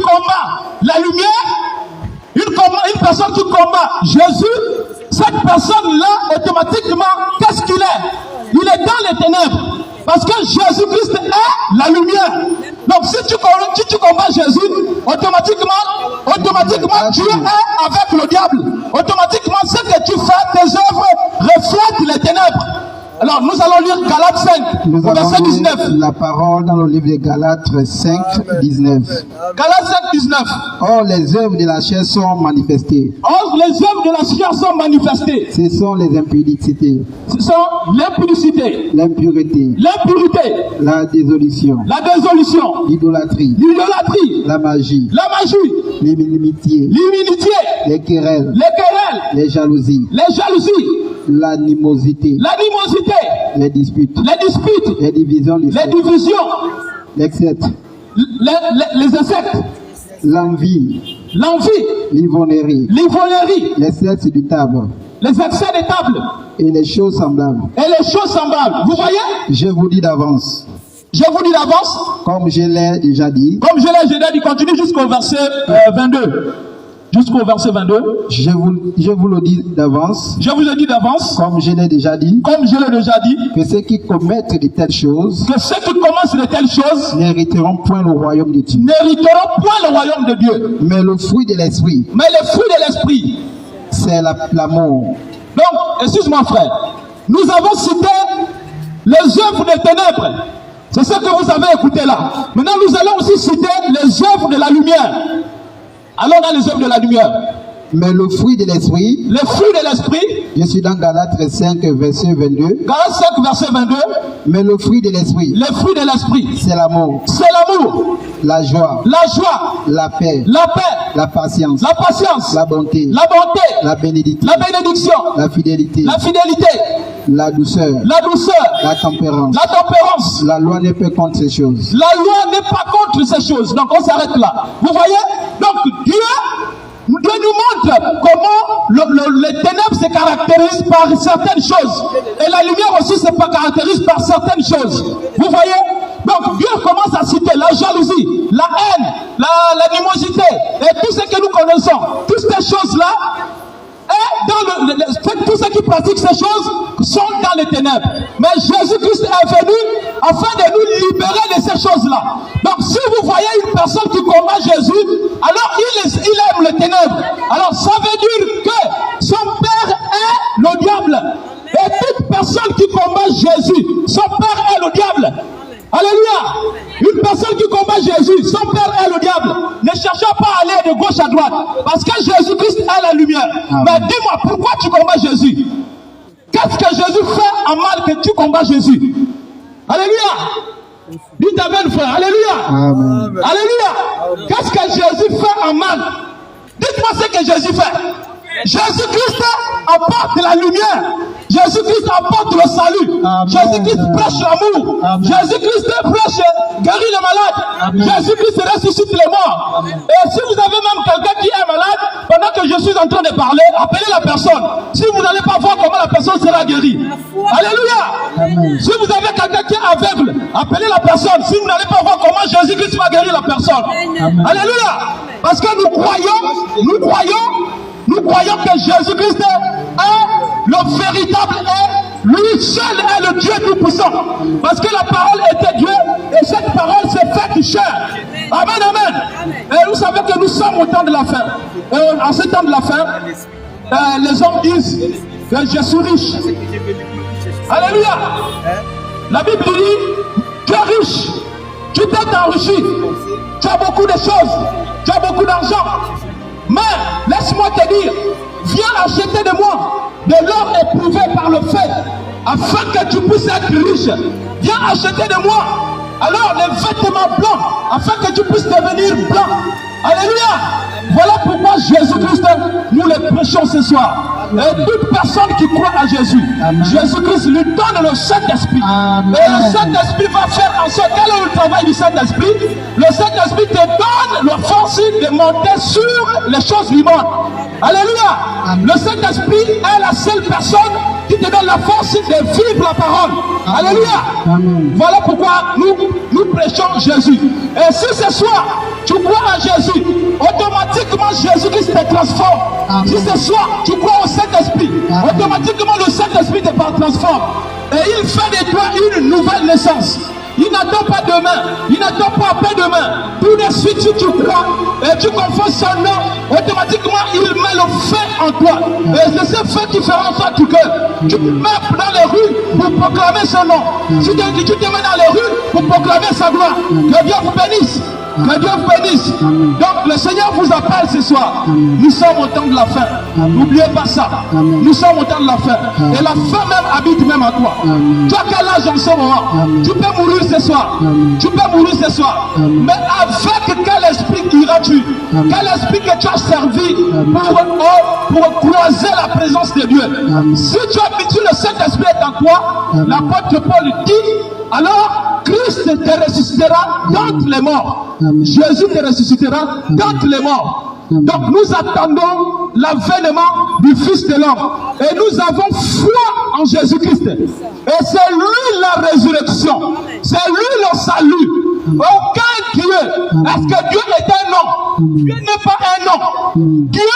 combat la lumière, une personne qui combat Jésus, cette personne-là, automatiquement, qu'est-ce qu'il est? Il est dans les ténèbres. Parce que Jésus-Christ est la lumière. Donc si tu combats Jésus, automatiquement tu es avec le diable. Automatiquement, ce que tu fais, tes œuvres reflètent les ténèbres. Alors nous allons lire Galates 5, verset 19. La parole dans le livre de Galates 5, 19. Galates 5, 19. Or les œuvres de la chair sont manifestées. Or les œuvres de la chair sont manifestées. Ce sont les impudités. Ce sont l'impudicité, l'impureté, la dissolution, l'idolâtrie, la magie, l'inimitié, les querelles, les jalousies, l'animosité, les disputes, les divisions, les sectes, l'envie, l'ivrognerie, les excès du table, et les choses semblables. Vous voyez? Je vous dis d'avance. Comme je l'ai déjà dit. Continue jusqu'au verset 22. Je vous le dis d'avance. Comme je l'ai déjà dit. Que ceux qui commettent de telles choses. N'hériteront point le royaume de Dieu. Mais le fruit de l'esprit. C'est l'amour. Donc, excuse-moi frère. Nous avons cité les œuvres des ténèbres. C'est ce que vous avez écouté là. Maintenant, nous allons aussi citer les œuvres de la lumière. Allons dans les œuvres de la lumière. Mais le fruit de l'esprit. Je suis dans Galates 5, verset 22. Galates 5, verset 22. Mais le fruit de l'esprit. C'est l'amour. La joie. La paix. La patience. La bonté. La bénédiction. La fidélité. La douceur. La tempérance. La loi n'est pas contre ces choses. Donc on s'arrête là. Vous voyez? Donc Dieu nous montre comment les ténèbres se caractérisent par certaines choses. Et la lumière aussi se caractérise par certaines choses. Vous voyez? Donc Dieu commence à citer la jalousie, la haine, l'animosité et tout ce que nous connaissons. Toutes ces choses-là, tous ceux qui pratiquent ces choses sont dans les ténèbres. Mais Jésus-Christ est venu afin de nous libérer de ces choses-là. Donc si vous voyez une personne qui combat Jésus, alors il aime les ténèbres. Alors ça veut dire que son père est le diable. Et toute personne qui combat Jésus, son père est le diable. Alléluia. Une personne qui combat Jésus, son père est le diable. Ne cherchez pas à aller de gauche à droite. Parce que Jésus-Christ est la lumière. Amen. Mais dis-moi, pourquoi tu combats Jésus? Qu'est-ce que Jésus fait en mal que tu combats Jésus? Alléluia. Dites amen, frère. Alléluia. Amen. Alléluia. Qu'est-ce que Jésus fait en mal? Dites-moi ce que Jésus fait. Jésus-Christ apporte la lumière. Jésus-Christ apporte le salut. Jésus-Christ prêche l'amour. Jésus-Christ prêche, guérit les malades. Jésus-Christ ressuscite les morts. Et si vous avez même quelqu'un qui est malade, pendant que je suis en train de parler, appelez la personne. Si vous n'allez pas voir comment la personne sera guérie. Alléluia. Si vous avez quelqu'un qui est aveugle, appelez la personne. Si vous n'allez pas voir comment Jésus-Christ va guérir la personne. Alléluia. Parce que nous croyons que Jésus-Christ est le véritable est, lui seul est le Dieu tout-puissant. Parce que la parole était Dieu et cette parole s'est faite chair. Amen, amen. Et vous savez que nous sommes au temps de la fin. Et en ce temps de la fin, les hommes disent que je suis riche. Alléluia. La Bible dit, tu es riche, tu t'es enrichi, tu as beaucoup de choses, tu as beaucoup d'argent. Mais laisse-moi te dire, viens acheter de moi de l'or éprouvé par le feu, afin que tu puisses être riche. Viens acheter de moi alors les vêtements blancs, afin que tu puisses devenir blanc. Alléluia. Voilà pourquoi Jésus-Christ, nous le prêchons ce soir. Et toute personne qui croit à Jésus, Jésus-Christ lui donne le Saint-Esprit. Et le Saint-Esprit va faire en sorte, quel est le travail du Saint-Esprit? Le Saint-Esprit te donne la force de monter sur les choses vivantes. Alléluia. Le Saint-Esprit est la seule personne qui te donne la force de vivre la parole. Alléluia. Voilà pourquoi nous prêchons Jésus. Et si ce soir, tu crois en Jésus, automatiquement Jésus-Christ te transforme. Si ce soir, tu crois au Saint-Esprit, automatiquement le Saint-Esprit te transforme. Et il fait de toi une nouvelle naissance. Il n'attend pas demain, il n'attend pas après-demain. Tout de suite, si tu crois et tu confonds son nom, automatiquement il met le feu en toi. Et c'est ce feu qui fera en sorte que tu mets dans les rues pour proclamer son nom. Si tu te mets dans les rues pour proclamer sa gloire, que Dieu vous bénisse. Que Dieu vous bénisse. Donc le Seigneur vous appelle ce soir. Nous sommes au temps de la fin. N'oubliez pas ça. Nous sommes au temps de la fin. Et la fin même habite même en toi. Tu as quel âge en ce moment? Tu peux mourir ce soir. Tu peux mourir ce soir. Mais avec quel esprit iras-tu? Quel esprit que tu as servi pour croiser la présence de Dieu? Si tu habitues le Saint-Esprit est en toi, l'apôtre Paul dit, alors Christ te ressuscitera d'entre les morts. Jésus te ressuscitera d'entre les morts. Donc nous attendons l'avènement du Fils de l'homme. Et nous avons foi en Jésus-Christ. Et c'est lui la résurrection. C'est lui le salut. Aucun Dieu. Est-ce que Dieu est un nom? Dieu n'est pas un nom. Dieu,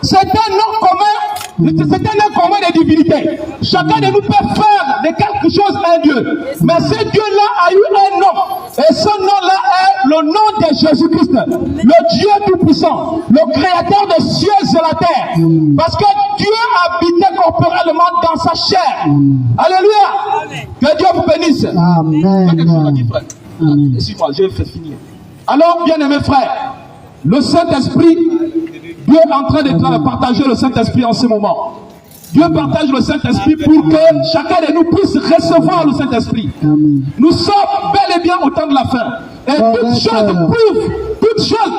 c'est un nom commun. C'est un nom commun de divinité. Chacun de nous peut faire de quelque chose un Dieu. Mais ce Dieu-là a eu un nom. Et ce nom-là est le nom de Jésus-Christ. Le Dieu Tout-Puissant. Le Créateur des cieux et de la terre. Parce que Dieu habitait corporellement dans sa chair. Alléluia. Que Dieu vous bénisse. Amen. Excuse-moi, je vais finir. Alors, bien-aimés frères, le Saint-Esprit, Dieu est en train de partager le Saint-Esprit en ce moment. Dieu partage le Saint-Esprit pour que chacun de nous puisse recevoir le Saint-Esprit. Nous sommes bel et bien au temps de la fin. Et toutes choses prouvent,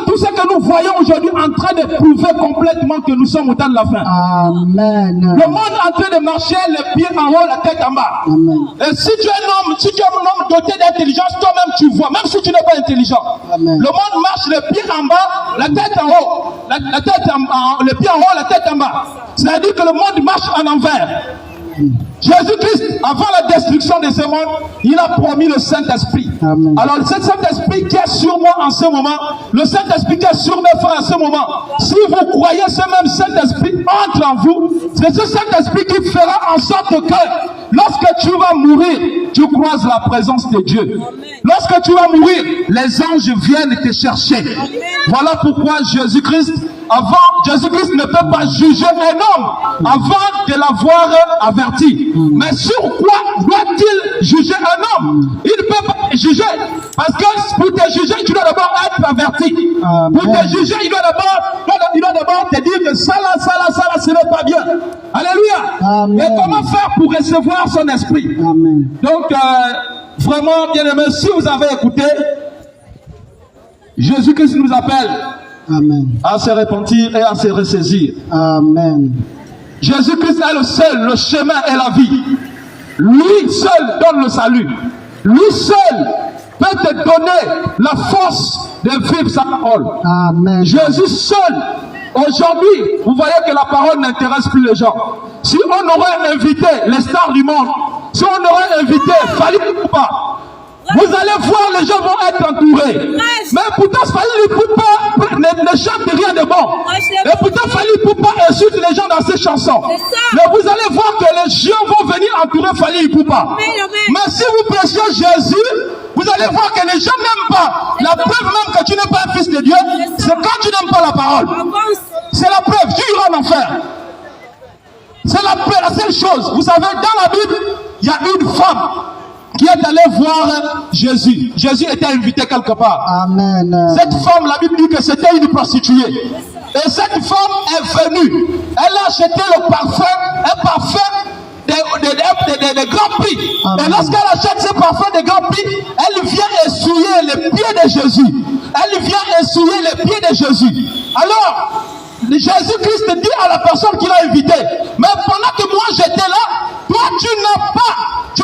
tout ce que nous voyons aujourd'hui en train de prouver complètement que nous sommes au temps de la fin. Amen. Le monde est en train de marcher les pieds en haut, la tête en bas. Et si tu es un homme doté d'intelligence, toi-même tu vois, même si tu n'es pas intelligent. Le monde marche les pieds en bas, la tête en haut. La tête les pieds en haut, la tête en bas. C'est-à-dire que le monde marche en envers. Jésus-Christ, avant la destruction de ce monde, il a promis le Saint-Esprit. Alors, ce Saint-Esprit qui est sur moi en ce moment, le Saint-Esprit qui est sur mes frères en ce moment, si vous croyez ce même Saint-Esprit entre en vous, c'est ce Saint-Esprit qui fera en sorte que lorsque tu vas mourir, tu croises la présence de Dieu. Lorsque tu vas mourir, les anges viennent te chercher. Voilà pourquoi Jésus-Christ ne peut pas juger un homme avant de l'avoir averti. Mais sur quoi doit-il juger un homme? Il ne peut pas juger. Parce que pour te juger, tu dois d'abord être averti. Pour te juger, il doit d'abord te dire que ça là, ce n'est pas bien. Alléluia. Et comment faire pour recevoir son esprit? Donc, vraiment, bien aimé, si vous avez écouté, Jésus-Christ nous appelle à se repentir et à se ressaisir. Amen. Jésus-Christ est le seul, le chemin et la vie. Lui seul donne le salut. Lui seul peut te donner la force de vivre sa parole. Amen. Jésus seul. Aujourd'hui, vous voyez que la parole n'intéresse plus les gens. Si on aurait invité les stars du monde, si on aurait invité Fali Poupa, vous allez voir, les gens vont être entourés. Mais pourtant, Fali Poupa ne chante rien de bon. Et pourtant, Fali Poupa insulte les gens dans ses chansons. Mais vous allez voir que les gens vont venir entourer Fali Poupa. Mais si vous prêchez Jésus, vous allez voir que les gens n'aiment pas. La preuve même que tu n'es pas un fils de Dieu, c'est quand tu n'aimes pas la parole. C'est la preuve, tu iras en enfer. C'est la seule chose. Vous savez, dans la Bible, il y a une femme qui est allée voir Jésus. Jésus était invité quelque part. Amen. Cette femme, la Bible dit que c'était une prostituée. Et cette femme est venue. Elle a acheté un parfum de grand prix. Amen. Et lorsqu'elle achète ce parfum de grand prix, elle vient essuyer les pieds de Jésus. Elle vient essuyer les pieds de Jésus. Alors, Jésus-Christ dit à la personne qui l'a invité, mais pendant que moi j'étais là, toi tu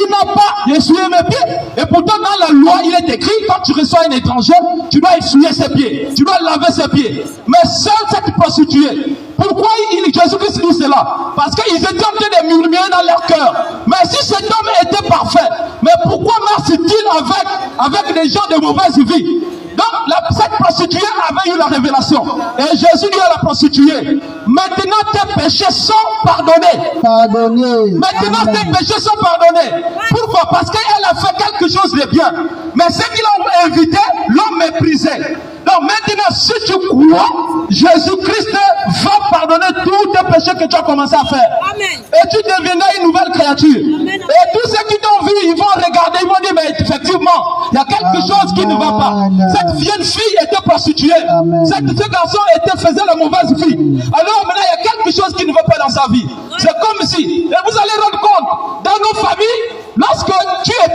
n'as pas essuyé mes pieds. Et pourtant dans la loi il est écrit, quand tu reçois un étranger, tu dois essuyer ses pieds, tu dois laver ses pieds. Mais seule cette prostituée Pourquoi Jésus-Christ dit cela? Parce qu'ils étaient en train de murmurer dans leur cœur. Mais si cet homme était parfait, mais pourquoi marche-t-il avec des gens de mauvaise vie? Donc cette prostituée avait eu la révélation. Et Jésus dit à la prostituée, maintenant tes péchés sont pardonnés. Maintenant tes péchés sont pardonnés. Pourquoi? Parce qu'elle a fait quelque chose de bien. Mais ceux qui l'ont invité l'ont méprisé. Donc maintenant, si tu crois, Jésus-Christ va pardonner tous tes péchés que tu as commencé à faire. Amen. Et tu deviendras une nouvelle créature. Amen. Et tous ceux qui t'ont vu, ils vont regarder, ils vont dire, mais effectivement, il y a quelque chose qui ne va pas. Cette vieille fille était prostituée. Ce garçon faisait la mauvaise vie. Alors maintenant, il y a quelque chose qui ne va pas dans sa vie. C'est comme si, et vous allez rendre compte, dans nos familles, lorsque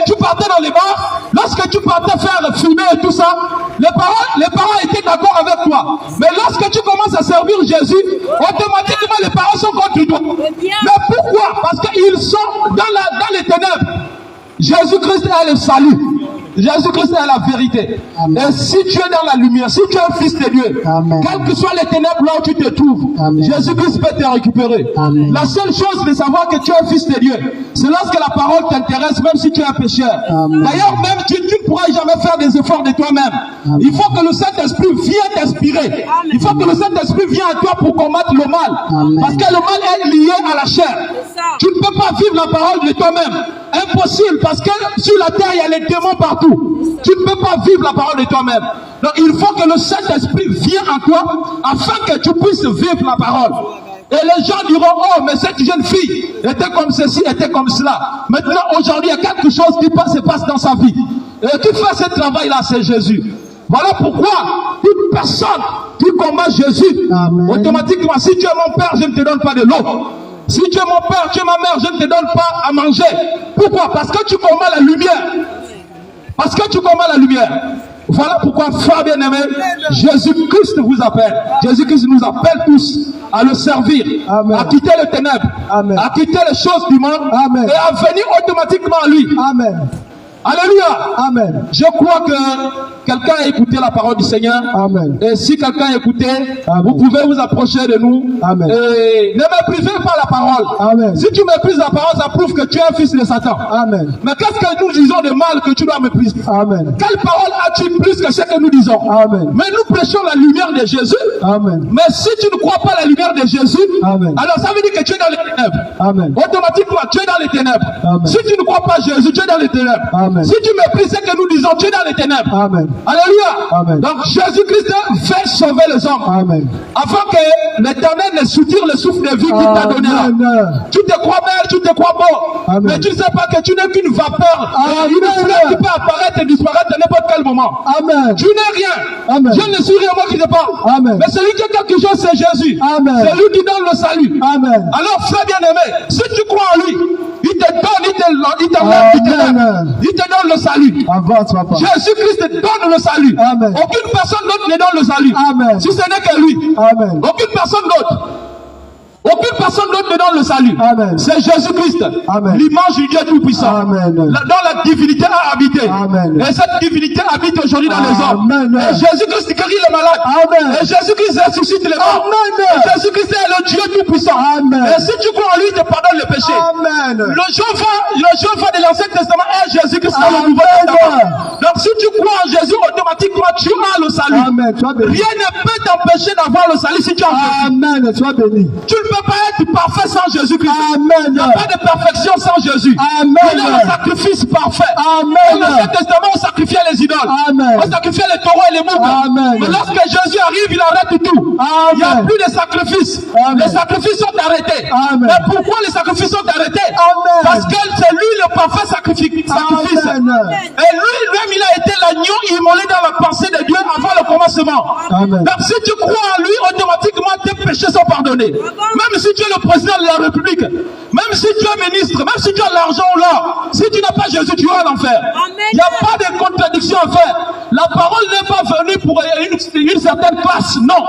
tu partais dans les bars, lorsque tu partais faire fumer et tout ça, les parents étaient d'accord avec toi. Mais lorsque tu commences à servir Jésus, automatiquement les parents sont contre toi. Mais pourquoi? Parce qu'ils sont dans les ténèbres. Jésus-Christ est le salut. Jésus-Christ est la vérité. Amen. Et si tu es dans la lumière, si tu es un fils de Dieu, quelles que soient les ténèbres là où tu te trouves, Jésus-Christ peut te récupérer. Amen. La seule chose de savoir que tu es un fils de Dieu, c'est lorsque la parole t'intéresse, même si tu es un pécheur. D'ailleurs, même tu ne pourras jamais faire des efforts de toi-même. Il faut que le Saint-Esprit vienne t'inspirer. Il faut que le Saint-Esprit vienne à toi pour combattre le mal. Amen. Parce que le mal est lié à la chair. Tu ne peux pas vivre la parole de toi-même. Impossible, parce que sur la terre, il y a les démons partout. Tu ne peux pas vivre la parole de toi-même. Donc il faut que le Saint-Esprit vienne en toi afin que tu puisses vivre la parole. Et les gens diront, oh, mais cette jeune fille était comme ceci, était comme cela. Maintenant, aujourd'hui, il y a quelque chose qui se passe dans sa vie. Et qui fait ce travail-là, c'est Jésus. Voilà pourquoi toute personne qui combat Jésus, automatiquement, si tu es mon père, je ne te donne pas de l'eau. Si tu es mon père, tu es ma mère, je ne te donne pas à manger. Pourquoi? Parce que tu combats la lumière. Parce que tu combats la lumière. Voilà pourquoi, frère bien-aimé, Jésus-Christ vous appelle. Jésus-Christ nous appelle tous à le servir, à quitter les ténèbres, à quitter les choses du monde et à venir automatiquement à lui. Amen. Alléluia. Amen. Je crois que quelqu'un a écouté la parole du Seigneur. Amen. Et si quelqu'un a écouté, vous pouvez vous approcher de nous. Amen. Et ne méprisez pas la parole. Amen. Si tu méprises la parole, ça prouve que tu es un fils de Satan. Amen. Mais qu'est-ce que nous disons de mal que tu dois mépriser? Amen. Quelle parole as-tu plus que ce que nous disons? Amen. Mais nous prêchons la lumière de Jésus. Amen. Mais si tu ne crois pas la lumière de Jésus, Amen, alors ça veut dire que tu es dans les ténèbres. Amen. Automatiquement, tu es dans les ténèbres. Amen. Si tu ne crois pas Jésus, tu es dans les ténèbres. Amen. Si tu méprises ce que nous disons, tu es dans les ténèbres. Amen. Alléluia. Amen. Donc Jésus-Christ fait sauver les hommes. Amen. Afin que l'Éternel ne soutire le souffle de vie qu'il t'a donné là. Tu te crois belle, tu te crois beau. Amen. Mais tu ne sais pas que tu n'es qu'une vapeur. Une fleur qui peut apparaître et disparaître à n'importe quel moment. Amen. Tu n'es rien. Amen. Je ne suis rien, moi qui te parle. Amen. Mais celui qui a quelque chose, c'est Jésus. Amen. C'est lui qui donne le salut. Amen. Alors, frère bien-aimé, si tu crois en lui, il te donne, il te donne le salut. Jésus-Christ te donne le salut. Amen. Aucune personne d'autre ne donne le salut. Amen. Si ce n'est que lui. Amen. Aucune personne d'autre. Aucune personne d'autre ne donne le salut. C'est Jésus-Christ, l'image du Dieu Tout-Puissant. Dans la divinité a habité. Amen. Et cette divinité habite aujourd'hui dans les hommes. Et Jésus-Christ guérit les malades. Amen. Et Jésus-Christ ressuscite les morts. Et Jésus-Christ est le Dieu Tout-Puissant. Et si tu crois en lui, il te pardonne le péché. Le Jéhovah de l'Ancien Testament est Jésus-Christ dans le Nouveau Testament. Donc si tu crois en Jésus, automatiquement tu as le salut. Rien ne peut t'empêcher d'avoir le salut si tu as Jésus. Amen. Sois béni. Tu ne peux pas être parfait sans Jésus-Christ. Il n'y a pas de perfection sans Jésus. Il est le sacrifice parfait. Dans l'Ancien Testament, on sacrifiait les idoles. On sacrifiait les taureaux et les boucs. Mais lorsque Jésus arrive, il arrête tout. Il n'y a plus de sacrifices. Les sacrifices sont arrêtés. Mais pourquoi les sacrifices sont arrêtés? Parce que c'est lui le parfait sacrifice. Et lui-même, il a été l'agneau immolé dans la pensée de Dieu avant le commencement. Donc si tu crois en lui, automatiquement tes péchés sont pardonnés. Même si tu es le président de la République, même si tu es ministre, même si tu as l'argent ou l'or, si tu n'as pas Jésus, tu vas en enfer. Il n'y a pas de contradiction à faire. La parole n'est pas venue pour une certaine classe. Non.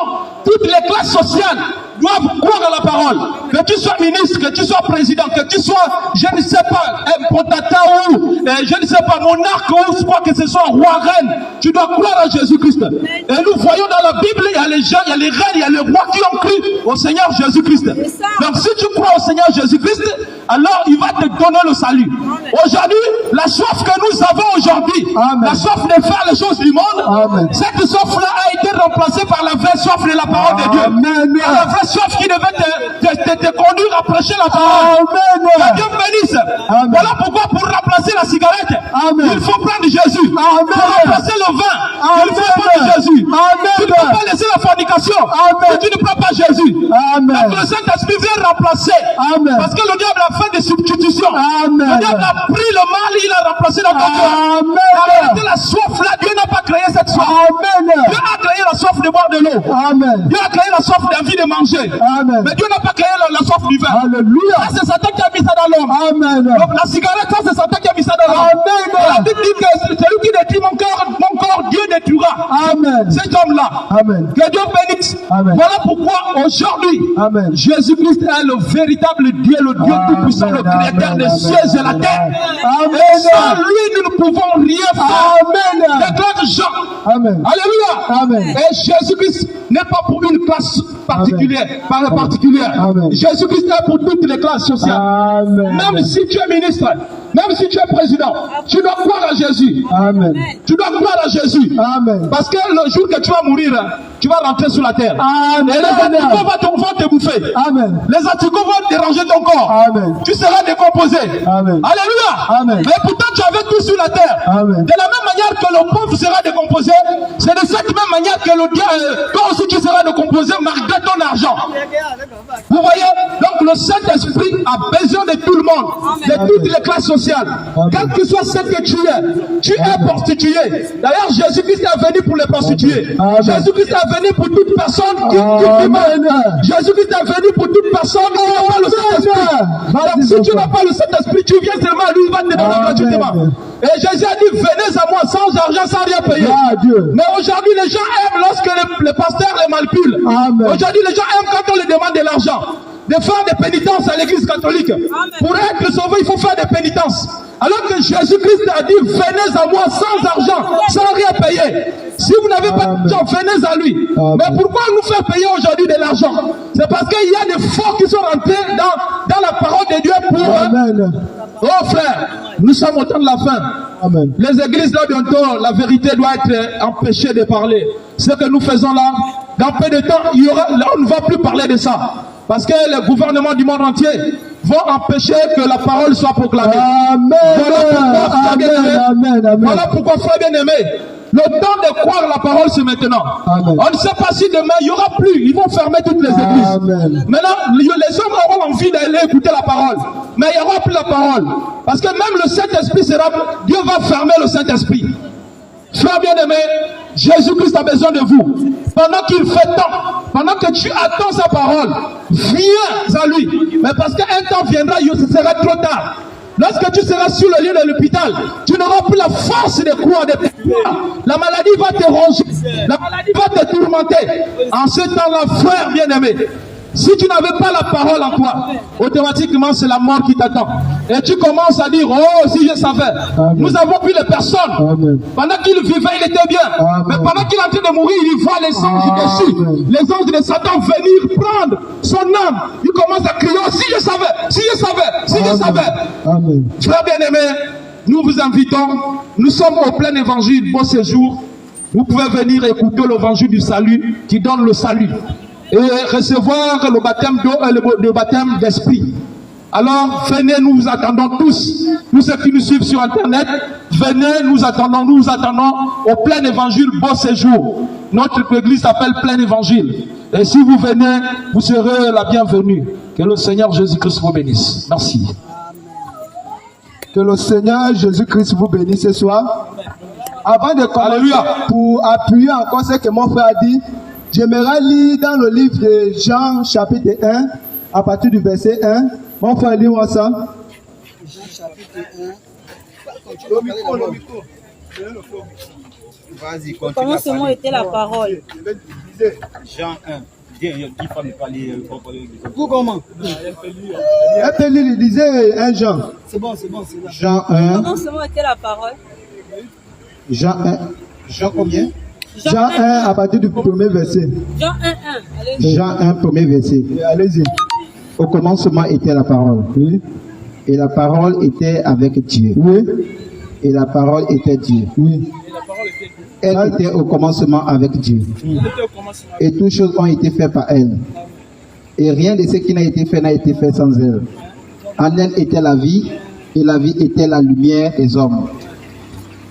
Toutes les classes sociales doivent croire à la parole. Que tu sois ministre, que tu sois président, que tu sois, je ne sais pas, un potata ou, je ne sais pas, monarque ou quoi que ce soit, roi, reine, tu dois croire à Jésus-Christ. Et nous voyons dans la Bible, il y a les gens, il y a les reines, il y a les rois qui ont cru au Seigneur Jésus-Christ. Donc si tu crois au Seigneur Jésus-Christ, alors il va te donner le salut. Aujourd'hui, la soif que nous avons aujourd'hui, la soif de faire les choses du monde, cette soif-là a été remplacée par la vraie soif de la parole de Dieu. Par la vraie soif qui devait te conduire à prêcher la parole. Que Dieu bénisse. Voilà pourquoi pour remplacer la cigarette, il faut prendre Jésus. Pour remplacer le vin, il faut prendre Jésus. Tu ne peux pas laisser la fornication si tu ne prends pas Jésus. Donc le Saint-Esprit vient remplacer. Parce que le diable a fait des substitutions. Le diable a pris le mal, il a remplacé la cœur. En réalité, la soif là, Dieu n'a pas créé cette soif. Dieu a créé la soif de boire de l'eau. Dieu a créé la soif d'envie de manger. Mais Dieu n'a pas créé la soif du vin. Ça, c'est Satan qui a mis ça dans l'homme. Donc la cigarette, ça, c'est Satan qui a mis ça dans l'homme. La Bible dit que celui qui détruit mon corps, Dieu détruira. Cet homme-là. Que Dieu bénisse. Voilà pourquoi aujourd'hui, Jésus-Christ est le véritable Dieu, le Dieu tout-puissant, le créateur des cieux et la terre. Et sans lui, nous ne pouvons rien faire. Déclare Jean. Alléluia. Et Jésus-Christ n'est pas pour une classe particulière. Jésus-Christ est pour toutes les classes sociales. Même si tu es ministre, même si tu es président, tu dois croire à Jésus. Tu dois croire à Jésus. Parce que le jour que tu vas mourir, tu vas rentrer sur la terre. Et les anticorps vont te bouffer. Les anticorps vont déranger ton corps. Tu seras décomposé. Alléluia. Mais pourtant tu avais tout sur la terre. De la même manière que le pauvre sera décomposé, c'est de cette même manière que le diable, toi aussi tu seras décomposé malgré ton argent. Vous voyez? Donc le Saint-Esprit a besoin de tout le monde, de toutes les classes sociales. Quel que soit ce que tu es prostitué. D'ailleurs Jésus-Christ est venu pour les prostituées. Jésus-Christ est venu pour toute personne qui meurt. Jésus-Christ est venu pour toute personne qui n'a pas le Saint-Esprit. Donc si tu n'as pas le Saint-Esprit, tu viens seulement à lui, il va te donner gratuitement. Et Jésus a dit, venez à moi sans argent, sans rien payer. Mais aujourd'hui, les gens aiment lorsque les pasteurs les manipulent. Aujourd'hui, les gens aiment quand on leur demande de l'argent. De faire des pénitences à l'église catholique. Pour être sauvé, il faut faire des pénitences. Alors que Jésus-Christ a dit, venez à moi sans argent, sans rien payer. Si vous n'avez pas d'argent, venez à lui. Mais pourquoi nous faire payer aujourd'hui de l'argent? C'est parce qu'il y a des faux qui sont rentrés dans la parole de Dieu pour... Oh frère, nous sommes au temps de la fin. Les églises là bientôt, la vérité doit être empêchée de parler. Ce que nous faisons là, dans peu de temps, on ne va plus parler de ça. Parce que les gouvernements du monde entier vont empêcher que la parole soit proclamée. Voilà pourquoi, frère bien-aimé, le temps de croire la parole, c'est maintenant. On ne sait pas si demain, il n'y aura plus. Ils vont fermer toutes les églises. Maintenant, les hommes auront envie d'aller écouter la parole. Mais il n'y aura plus la parole. Parce que même le Saint-Esprit sera... Dieu va fermer le Saint-Esprit. Frère bien-aimé, Jésus-Christ a besoin de vous. Pendant qu'il fait temps, pendant que tu attends sa parole, viens à lui. Mais parce qu'un temps viendra, ce sera trop tard. Lorsque tu seras sur le lit de l'hôpital, tu n'auras plus la force de croire, de croire. La maladie va te ronger, la maladie va te tourmenter. En ce temps-là, frère bien-aimé, si tu n'avais pas la parole en toi, automatiquement c'est la mort qui t'attend. Et tu commences à dire, oh si je savais. Nous avons vu les personnes. Pendant qu'il vivait, il était bien. Mais pendant qu'il est en train de mourir, il voit les anges dessus. Les anges de Satan venir prendre son âme. Il commence à crier, oh si je savais, si je savais, si je savais. Frère bien-aimé, nous vous invitons. Nous sommes au plein évangile, bon séjour. Vous pouvez venir écouter l'évangile du salut qui donne le salut. Et recevoir le baptême d'eau et le baptême d'esprit. Alors, venez, nous vous attendons tous ceux qui nous suivent sur Internet, venez, nous attendons au plein évangile, bon séjour. Notre église s'appelle plein évangile. Et si vous venez, vous serez la bienvenue. Que le Seigneur Jésus-Christ vous bénisse. Merci. Que le Seigneur Jésus-Christ vous bénisse ce soir. Avant de commencer, pour appuyer encore ce que mon frère a dit, j'aimerais lire dans le livre de Jean, chapitre 1, à partir du verset 1. Mon frère, lis-moi ça. Jean, chapitre 1. Vas-y, continue. Au commencement était la parole. Jean 1. Vous comment? Elle peut lire, il disait un Jean. C'est bon. Jean 1. Comment seulement était la parole? Jean 1. Jean combien? Jean 1 à partir du premier verset. Jean 1, 1. Allez-y. Jean 1, premier verset. Allez-y. Au commencement était la parole. Oui. Et la parole était avec Dieu. Oui. Et la parole était Dieu. Oui. Elle était au commencement avec Dieu. Et toutes choses ont été faites par elle. Et rien de ce qui n'a été fait sans elle. En elle était la vie, et la vie était la lumière des hommes.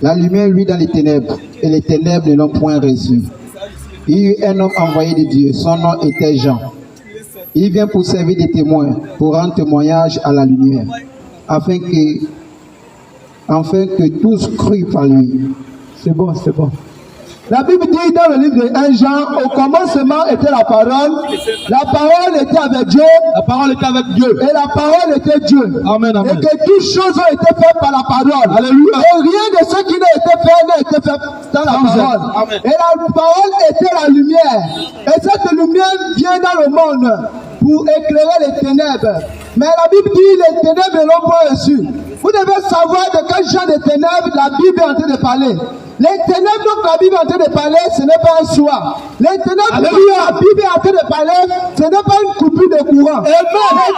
La lumière luit dans les ténèbres, et les ténèbres ne l'ont point reçue. Il y eut un homme envoyé de Dieu, son nom était Jean. Il vient pour servir de témoin, pour rendre témoignage à la lumière, afin que tous crût par lui. C'est bon. La Bible dit dans le livre de 1 Jean, au commencement était la parole était avec Dieu, et la parole était Dieu. Amen. Et que toutes choses ont été faites par la parole. Alléluia. Et rien de ce qui n'a été fait dans la parole. Amen. Et la parole était la lumière. Et cette lumière vient dans le monde pour éclairer les ténèbres. Mais la Bible dit les ténèbres ne l'ont pas reçu. Vous devez savoir de quel genre de ténèbres la Bible est en train de parler. Les ténèbres dont la Bible est en train de parler, ce n'est pas un soir. Les ténèbres dont la Bible est en train de parler, ce n'est pas une coupure de courant. Les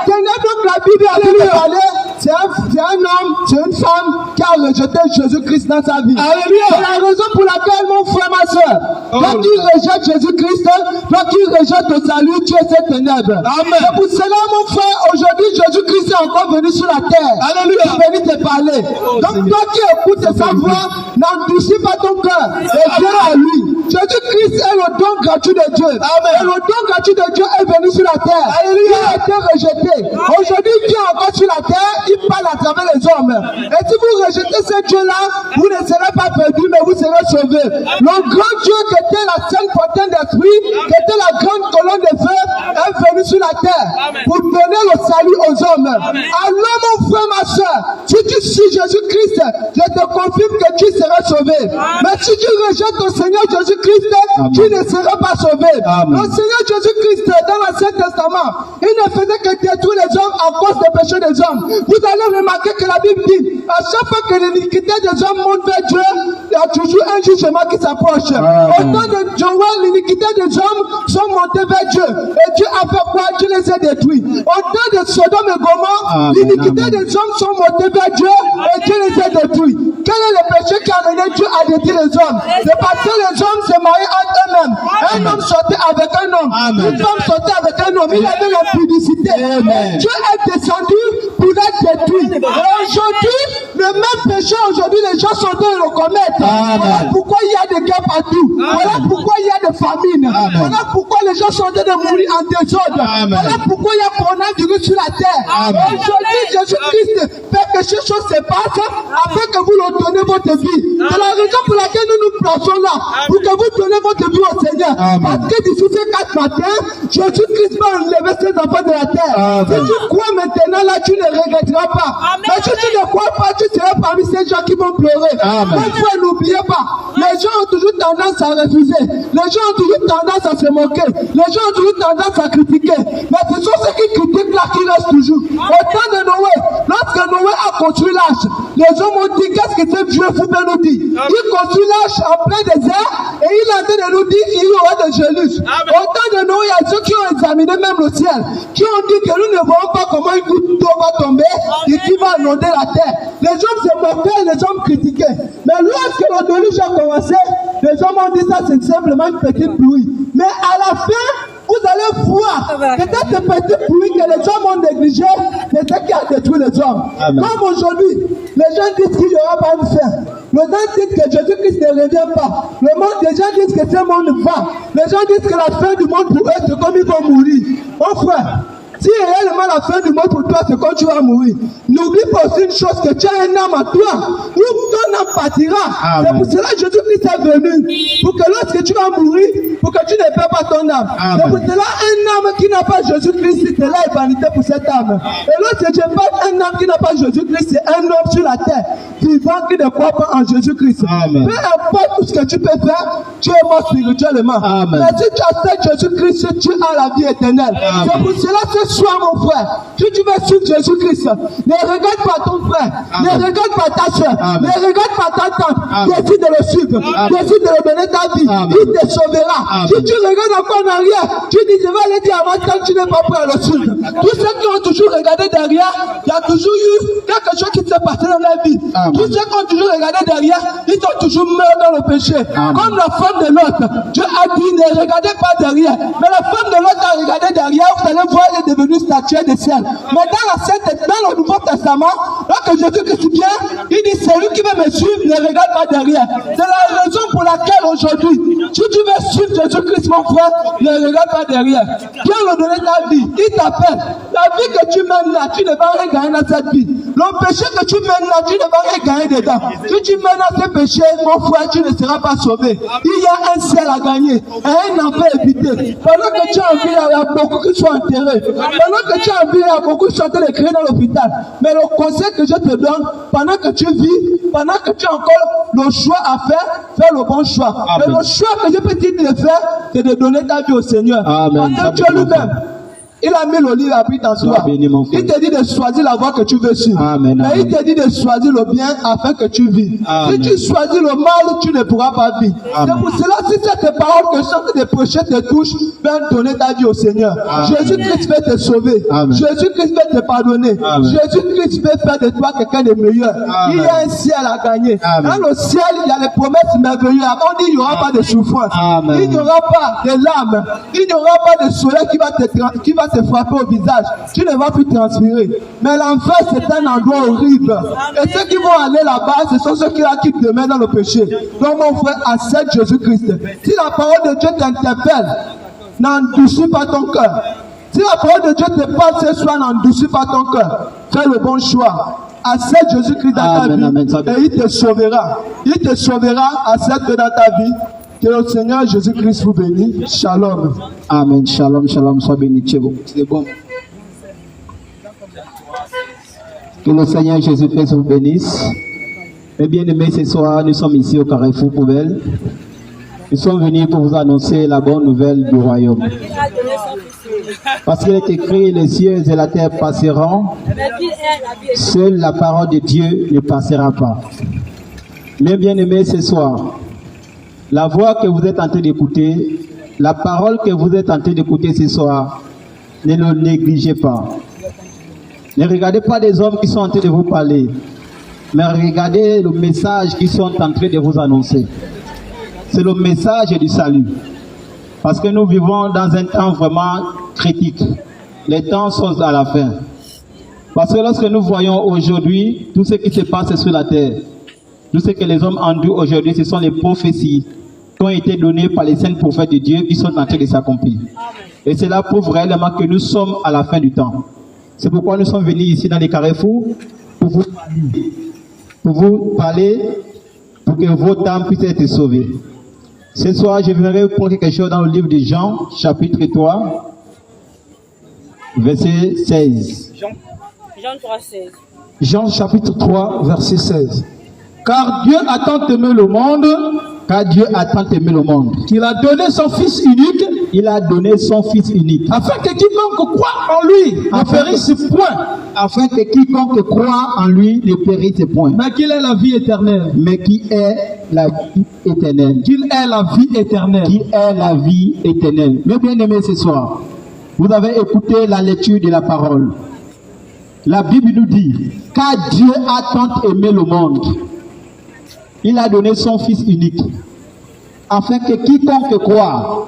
ténèbres dont la Bible est en train de parler, c'est un homme, c'est une femme qui a rejeté Jésus-Christ dans sa vie. C'est la raison pour laquelle, mon frère, ma soeur, quand tu rejettes Jésus-Christ, toi qui rejettes le salut, tu es cette ténèbre. C'est pour cela, mon frère, aujourd'hui, Jésus-Christ est encore venu sur la terre. Alléluia. Il est venu te parler. Donc, toi qui écoutes sa voix, n'endurcis pas ton cœur et viens à lui. Jésus-Christ est le don gratuit de Dieu. Amen. Et le don gratuit de Dieu est venu sur la terre. Alléluia. Il a été rejeté. Aujourd'hui, Dieu est encore sur la terre. Il parle à travers les hommes. Et si vous rejetez ce Dieu-là, vous ne serez pas perdus, mais vous serez sauvés. Le grand Dieu qui était la sainte fontaine d'esprit, qui était la grande colonne de feu, est venu sur la terre pour donner le salut aux hommes. Alors, mon frère, ma soeur, si tu suis Jésus-Christ, je te confirme que tu seras sauvé. Mais si tu rejettes ton Seigneur Jésus-Christ, tu ne seras pas sauvé. Le Seigneur Jésus-Christ, dans l'Ancien Testament, il ne faisait que détruire les hommes à cause des péchés des hommes. Vous allez remarquer que la Bible dit, à chaque fois que l'iniquité des hommes monte vers Dieu, il y a toujours un jugement qui s'approche. Au temps de Joël, l'iniquité des hommes sont montées vers Dieu. Et Dieu a fait quoi? Dieu les a détruits. Au temps de Sodome et Gomorrhe, l'iniquité des hommes sont montées vers Dieu et Dieu les a détruits. Quel est le péché qui a amené Dieu à détruire les hommes? C'est parce que les hommes se mariaient entre eux-mêmes. Un homme sortait avec un homme. Une femme sortait avec un homme. Il avait l'impudicité. Dieu est descendu pour les détruire. Et aujourd'hui, le même péché, aujourd'hui, les gens sont en train de le commettre. Voilà pourquoi il y a des guerres partout. Voilà pourquoi il y a des famines. Voilà pourquoi les gens sont en train de mourir en désordre. Voilà pourquoi il y a coronavirus sur la terre. Aujourd'hui, Jésus-Christ fait que ces choses se passent afin que vous leur donnez votre vie. C'est la raison pour laquelle nous nous plaçons là. Pour que vous donnez votre vie au Seigneur. Parce que d'ici ces 4 matins, Jésus-Christ va enlever ses enfants de la terre. Si tu crois maintenant là, tu ne regretteras pas. Mais si tu ne crois pas, tu seras parmi ces gens qui vont pleurer. Mon frère, n'oubliez pas, les gens ont toujours tendance à refuser. Les gens ont toujours tendance à se moquer. Les gens ont toujours tendance à critiquer. Mais ce sont ceux qui critiquent là qui restent toujours. Au temps de Noé, lorsque Noé a construit l'arche, les hommes ont dit, qu'est-ce que ce vieux fou peut nous dire? Il construit l'arche en plein désert et il est en train de nous dire qu'il y aura des gelus. Au temps de Noé, il y a ceux qui ont examiné même le ciel, qui ont dit que nous ne voyons pas comment une goutte d'eau va tomber et qui va inonder la terre. Les hommes se moquaient, les hommes critiquaient. Mais lorsque le déluge a commencé, les hommes ont dit ça, c'est simplement une petite pluie. Mais à la fin, vous allez voir que cette petite pluie que les hommes ont négligée, c'est ce qui a détruit les hommes. Comme aujourd'hui, les gens disent qu'il n'y aura pas de fin. Les gens disent que Jésus-Christ ne revient pas. Les gens disent que ce monde va. Les gens disent que la fin du monde pour eux, c'est comme ils vont mourir. Mon frère, Si réellement la fin du monde pour toi, c'est quand tu vas mourir. N'oublie pas aussi une chose, que tu as un âme à toi. Ton âme partira. C'est pour cela que Jésus-Christ est venu. Pour que lorsque tu vas mourir, pour que tu ne perds pas ton âme. C'est pour cela un âme qui n'a pas Jésus-Christ, c'est là est vanité pour cette âme. Et lorsque je parle d'un âme qui n'a pas Jésus-Christ, c'est un homme sur la terre, vivant qui ne croit pas en Jésus-Christ. Peu importe tout ce que tu peux faire, tu es mort spirituellement. Mais si tu acceptes Jésus-Christ, tu as la vie éternelle. C'est pour cela que ce soir, mon frère, si tu veux suivre Jésus-Christ, ne regarde pas ton frère, ne regarde pas ta soeur, ne regarde pas ta tante, décide de le suivre, décide de lui donner ta vie, il te sauvera. Si tu regardes encore en arrière, tu dis, je vais aller dire à ma tante, tu n'es pas prêt à le suivre. Tous ceux qui ont toujours regardé derrière, il y a toujours eu quelque chose qui s'est passé dans leur vie. Tous ceux qui ont toujours regardé derrière, ils ont toujours meurent dans le péché. Comme la femme de l'autre, Dieu a dit, ne regardez pas derrière. Mais la femme de l'autre a regardé derrière, vous allez voir, elle est devenue statuée de ciel. Mais dans le Nouveau Testament, lorsque Jésus-Christ vient, il dit, celui qui veut me suivre, ne regarde pas derrière. C'est la raison pour laquelle aujourd'hui, si tu veux suivre Jésus-Christ, mon frère, ne regarde pas derrière. Dieu a donné ta vie, il t'appelle. La vie que tu mènes là, tu ne vas rien gagner dans cette vie. Le péché que tu mènes là, tu ne vas rien gagner dedans. Si tu mènes dans ce péché, mon frère, tu ne seras pas sauvé. Il y a un ciel à gagner et un enfer à éviter. Pendant que tu as envie, il y a beaucoup qui sont enterrés. Pendant que tu as envie, il y a beaucoup qui sont en train de crier dans l'hôpital. Mais le conseil que je te donne, pendant que tu vis, pendant que tu as encore le choix à faire, fais le bon choix. Mais le choix que je peux te dire de faire, c'est de donner ta vie au Seigneur. Parce que Dieu lui-même, il a mis le livre appris en toi. Il te dit de choisir la voie que tu veux suivre. Mais il te dit de choisir le bien afin que tu vis. Si tu choisis le mal, tu ne pourras pas vivre. C'est pour cela, si cette parole que chaque de prêcher te touche, viens donner ta vie au Seigneur. Jésus-Christ va te sauver. Jésus-Christ va te pardonner. Jésus-Christ va faire de toi quelqu'un de meilleur. Il y a un ciel à gagner. Dans le ciel, il y a les promesses merveilleuses. On dit il n'y aura pas de souffrance. Il n'y aura pas de larmes. Il n'y aura pas de soleil qui va te frapper au visage, tu ne vas plus transpirer. Mais l'enfer, c'est un endroit horrible. Et ceux qui vont aller là-bas, ce sont ceux qui demeurent dans le péché. Donc mon frère, accepte Jésus-Christ. Si la parole de Dieu t'interpelle, n'endurcis pas ton cœur. Si la parole de Dieu te parle ce soir, n'endurcis pas ton cœur. Fais le bon choix. Accepte Jésus-Christ dans ta vie et il te sauvera. Il te sauvera, accepte dans ta vie. Que le Seigneur Jésus-Christ vous bénisse. Shalom. Amen. Shalom, shalom. Sois béni. C'est bon. Que le Seigneur Jésus-Christ vous bénisse. Et bien aimés, ce soir, nous sommes ici au Carrefour Poubelle. Nous sommes venus pour vous annoncer la bonne nouvelle du royaume. Parce qu'il est écrit, les cieux et la terre passeront. Seule la parole de Dieu ne passera pas. Mais bien aimés, ce soir, la voix que vous êtes en train d'écouter, la parole que vous êtes en train d'écouter ce soir, ne le négligez pas. Ne regardez pas des hommes qui sont en train de vous parler, mais regardez le message qu'ils sont en train de vous annoncer. C'est le message du salut. Parce que nous vivons dans un temps vraiment critique. Les temps sont à la fin. Parce que lorsque nous voyons aujourd'hui tout ce qui se passe sur la terre, tout ce que les hommes endurent aujourd'hui, ce sont les prophéties qui ont été données par les saints prophètes de Dieu qui sont en train de s'accomplir. Et cela prouve réellement que nous sommes à la fin du temps. C'est pourquoi nous sommes venus ici dans les carrefours pour vous parler, pour que votre âme puisse être sauvée. Ce soir, je voudrais vous prendre quelque chose dans le livre de Jean, chapitre 3, verset 16. Jean 3, 16. Jean chapitre 3, verset 16. Car Dieu a tant aimé le monde, qu'il a donné son Fils unique, afin que quiconque croit en lui ne périsse point, mais qu'il ait la vie éternelle. Mes bien-aimés, ce soir, vous avez écouté la lecture de la parole. La Bible nous dit, car Dieu a tant aimé le monde, il a donné son Fils unique, afin que quiconque croit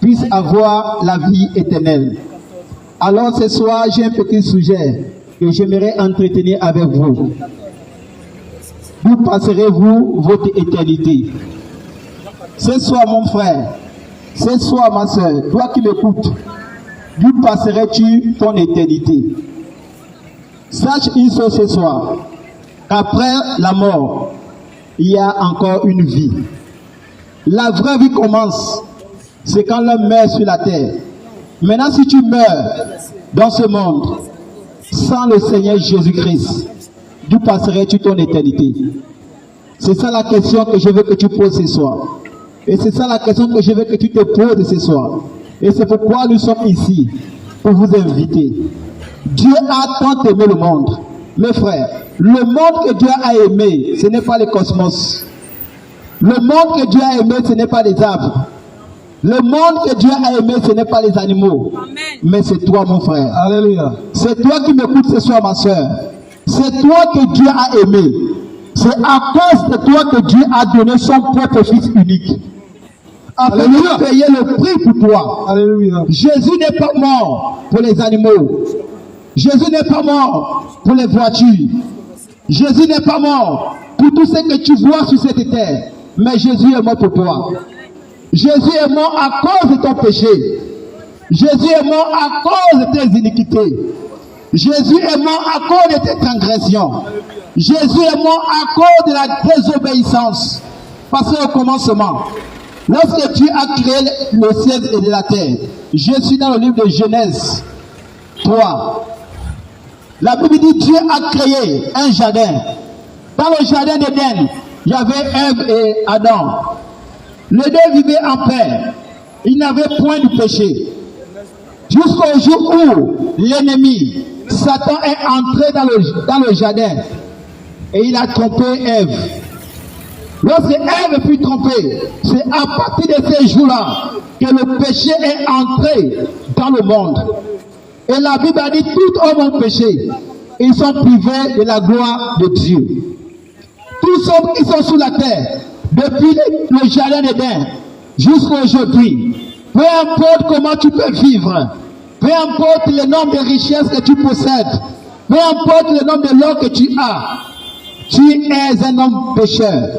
puisse avoir la vie éternelle. Alors ce soir, j'ai un petit sujet que j'aimerais entretenir avec vous. D'où passerez-vous votre éternité? Ce soir, mon frère, ce soir, ma soeur, toi qui m'écoutes, D'où passerais-tu ton éternité? Sache une chose ce soir, qu'après la mort, il y a encore une vie. La vraie vie commence, c'est quand l'homme meurt sur la terre. Maintenant, si tu meurs dans ce monde, sans le Seigneur Jésus-Christ, d'où passerais-tu ton éternité? C'est ça la question que je veux que tu poses ce soir. Et c'est ça la question que je veux que tu te poses ce soir. Et c'est pourquoi nous sommes ici, pour vous inviter. Dieu a tant aimé le monde. Mes frères, le monde que Dieu a aimé, ce n'est pas le cosmos. Le monde que Dieu a aimé, ce n'est pas les arbres. Le monde que Dieu a aimé, ce n'est pas les animaux. Amen. Mais c'est toi, mon frère. Alléluia. C'est toi qui m'écoutes ce soir, ma soeur. C'est toi que Dieu a aimé. C'est à cause de toi que Dieu a donné son propre Fils unique. Afin de payer le prix pour toi. Alléluia. Jésus n'est pas mort pour les animaux. Jésus n'est pas mort pour les voitures. Jésus n'est pas mort pour tout ce que tu vois sur cette terre. Mais Jésus est mort pour toi. Jésus est mort à cause de ton péché. Jésus est mort à cause de tes iniquités. Jésus est mort à cause de tes transgressions. Jésus est mort à cause de la désobéissance. Parce qu'au commencement, lorsque Dieu a créé le ciel et la terre, je suis dans le livre de Genèse 3. La Bible dit Dieu a créé un jardin. Dans le jardin d'Éden, il y avait Ève et Adam. Les deux vivaient en paix. Ils n'avaient point de péché. Jusqu'au jour où l'ennemi, Satan, est entré dans le jardin et il a trompé Ève. Lorsque Ève fut trompée, c'est à partir de ces jours-là que le péché est entré dans le monde. Et la Bible a dit tout homme ont péché. Ils sont privés de la gloire de Dieu. Tous hommes qui sont sous la terre, depuis le jardin d'Éden jusqu'à aujourd'hui, peu importe comment tu peux vivre, peu importe le nombre de richesses que tu possèdes, peu importe le nombre de l'or que tu as, tu es un homme pécheur.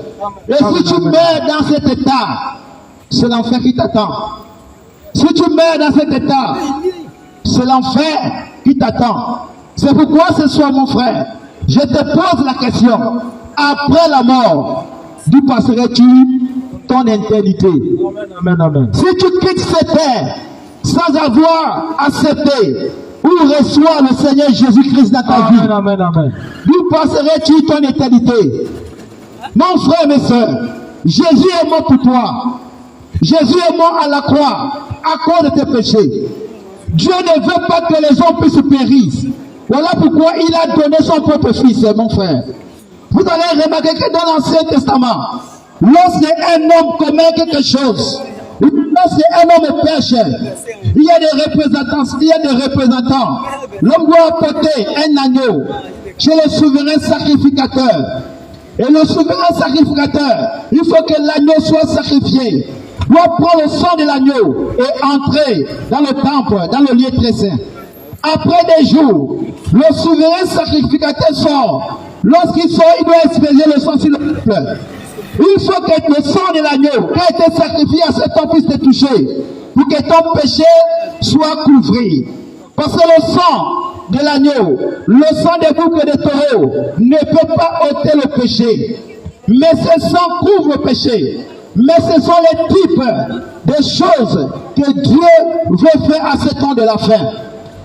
Et si tu meurs dans cet état, c'est l'enfer qui t'attend. Si tu meurs dans cet état, c'est l'enfer qui t'attend. C'est pourquoi ce soir, mon frère, je te pose la question. Après la mort, d'où passerais-tu ton éternité? Amen, amen. Si tu quittes cette terre sans avoir accepté ou reçois le Seigneur Jésus-Christ dans ta vie, Amen, amen. d'où passerais-tu ton éternité? Mon frère, mes soeurs, Jésus est mort pour toi. Jésus est mort à la croix à cause de tes péchés. Dieu ne veut pas que les hommes puissent périr. Voilà pourquoi il a donné son propre fils, mon frère. Vous allez remarquer que dans l'Ancien Testament, lorsqu'un homme commet quelque chose, lorsqu'un homme pêche, il y a des représentants. L'homme doit apporter un agneau chez le souverain sacrificateur. Et le souverain sacrificateur, il faut que l'agneau soit sacrifié. Doit prendre le sang de l'agneau et entrer dans le temple, dans le lieu très saint. Après des jours, le souverain sacrificateur sort. Lorsqu'il sort, il doit expédier le sang sur le peuple. Il faut que le sang de l'agneau qui a été sacrifié à cet homme puisse te toucher pour que ton péché soit couvert. Parce que le sang de l'agneau, le sang des boucs et des taureaux ne peut pas ôter le péché. Mais ce sang couvre le péché. Mais ce sont les types de choses que Dieu veut faire à ce temps de la fin.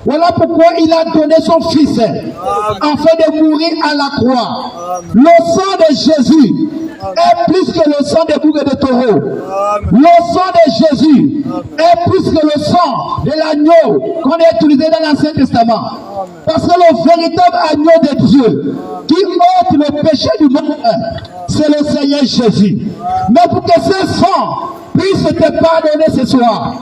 Voilà pourquoi il a donné son fils afin de mourir à la croix. Le sang de Jésus est plus que le sang des boucs et des taureaux. Le sang de Jésus est plus que le sang de l'agneau qu'on a utilisé dans l'Ancien Testament. Parce que le véritable agneau de Dieu qui ôte le péché du monde, c'est le Seigneur Jésus. Mais pour que ce sang puisse te pardonner ce soir,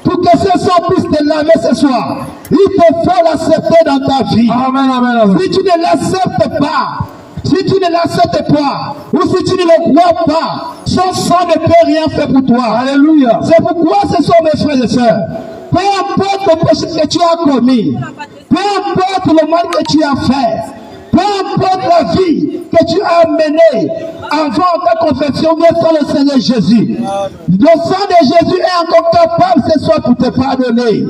pour que ce sang puisse te laver ce soir, il te faut l'accepter dans ta vie. Amen, amen, amen. Si tu ne l'acceptes pas, si tu ne l'acceptes pas, ou si tu ne le crois pas, son sang ne peut rien faire pour toi. Alléluia. C'est pourquoi ce sont mes frères et sœurs. Peu importe le péché que tu as commis, peu importe le mal que tu as fait, peu importe la vie que tu as menée avant ta confession, viens faire le Seigneur Jésus. Le sang de Jésus est encore capable ce soir pour te pardonner.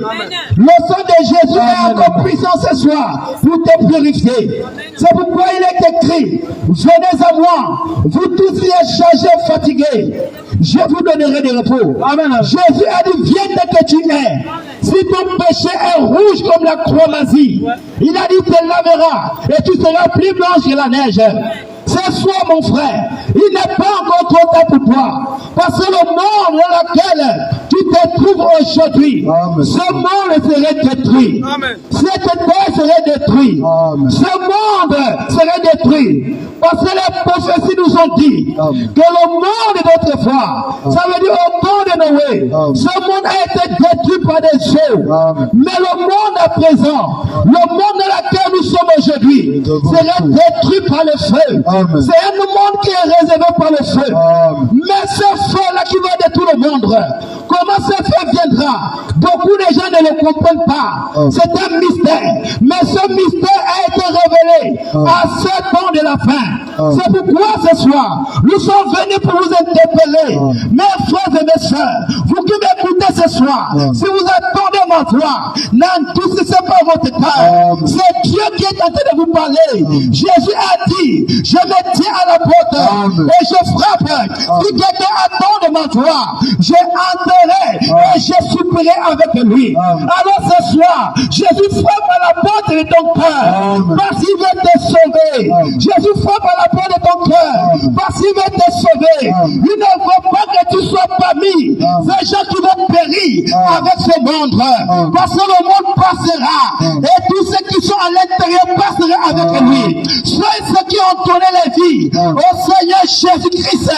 Le sang de Jésus est encore puissant ce soir pour te purifier. C'est pourquoi il est écrit, venez à moi, vous tous qui êtes chargés et fatigués, je vous donnerai du repos. Amen. Jésus a dit, viens tel que tu es. Si ton péché est rouge comme la chromasie, il a dit, te lavera et tu seras plus blanche que la neige. Ce soir, mon frère, il n'est pas encore trop tard pour toi. Parce que le monde dans lequel tu te trouves aujourd'hui, ce monde serait détruit. Amen. Cette terre serait détruite. Ce monde serait détruit. Parce que les prophéties nous ont dit que le monde d'autrefois, ça veut dire au temps de Noé, ce monde a été détruit par des feux. Mais le monde à présent, le monde dans lequel nous sommes aujourd'hui, serait détruit par le feu. C'est un monde qui est réservé par le feu. Mais ce feu-là qui va détruire le monde, comment ce feu viendra? Beaucoup de gens ne le comprennent pas. C'est un mystère. Mais ce mystère a été révélé à ce temps de la fin. C'est pourquoi ce soir, nous sommes venus pour vous interpeller. Mes frères et mes soeurs, vous qui m'écoutez ce soir, si vous attendez ma voix, n'endoucissez pas votre cœur. C'est Dieu qui est en train de vous parler. Jésus a dit, je me tiens à la porte et je frappe. Si quelqu'un attend de ma voix, je entrerai et je souperai avec lui. Alors ce soir, Jésus frappe à la porte de ton cœur parce qu'il veut te sauver. Jésus frappe à la porte de ton cœur parce qu'il veut te sauver. Il ne veut pas que tu sois parmi ces gens qui vont périr avec ce monde. Parce que le monde passera et tous ceux qui sont à l'intérieur passeraient avec lui. Ceux qui ont donné la vie au Seigneur Jésus-Christ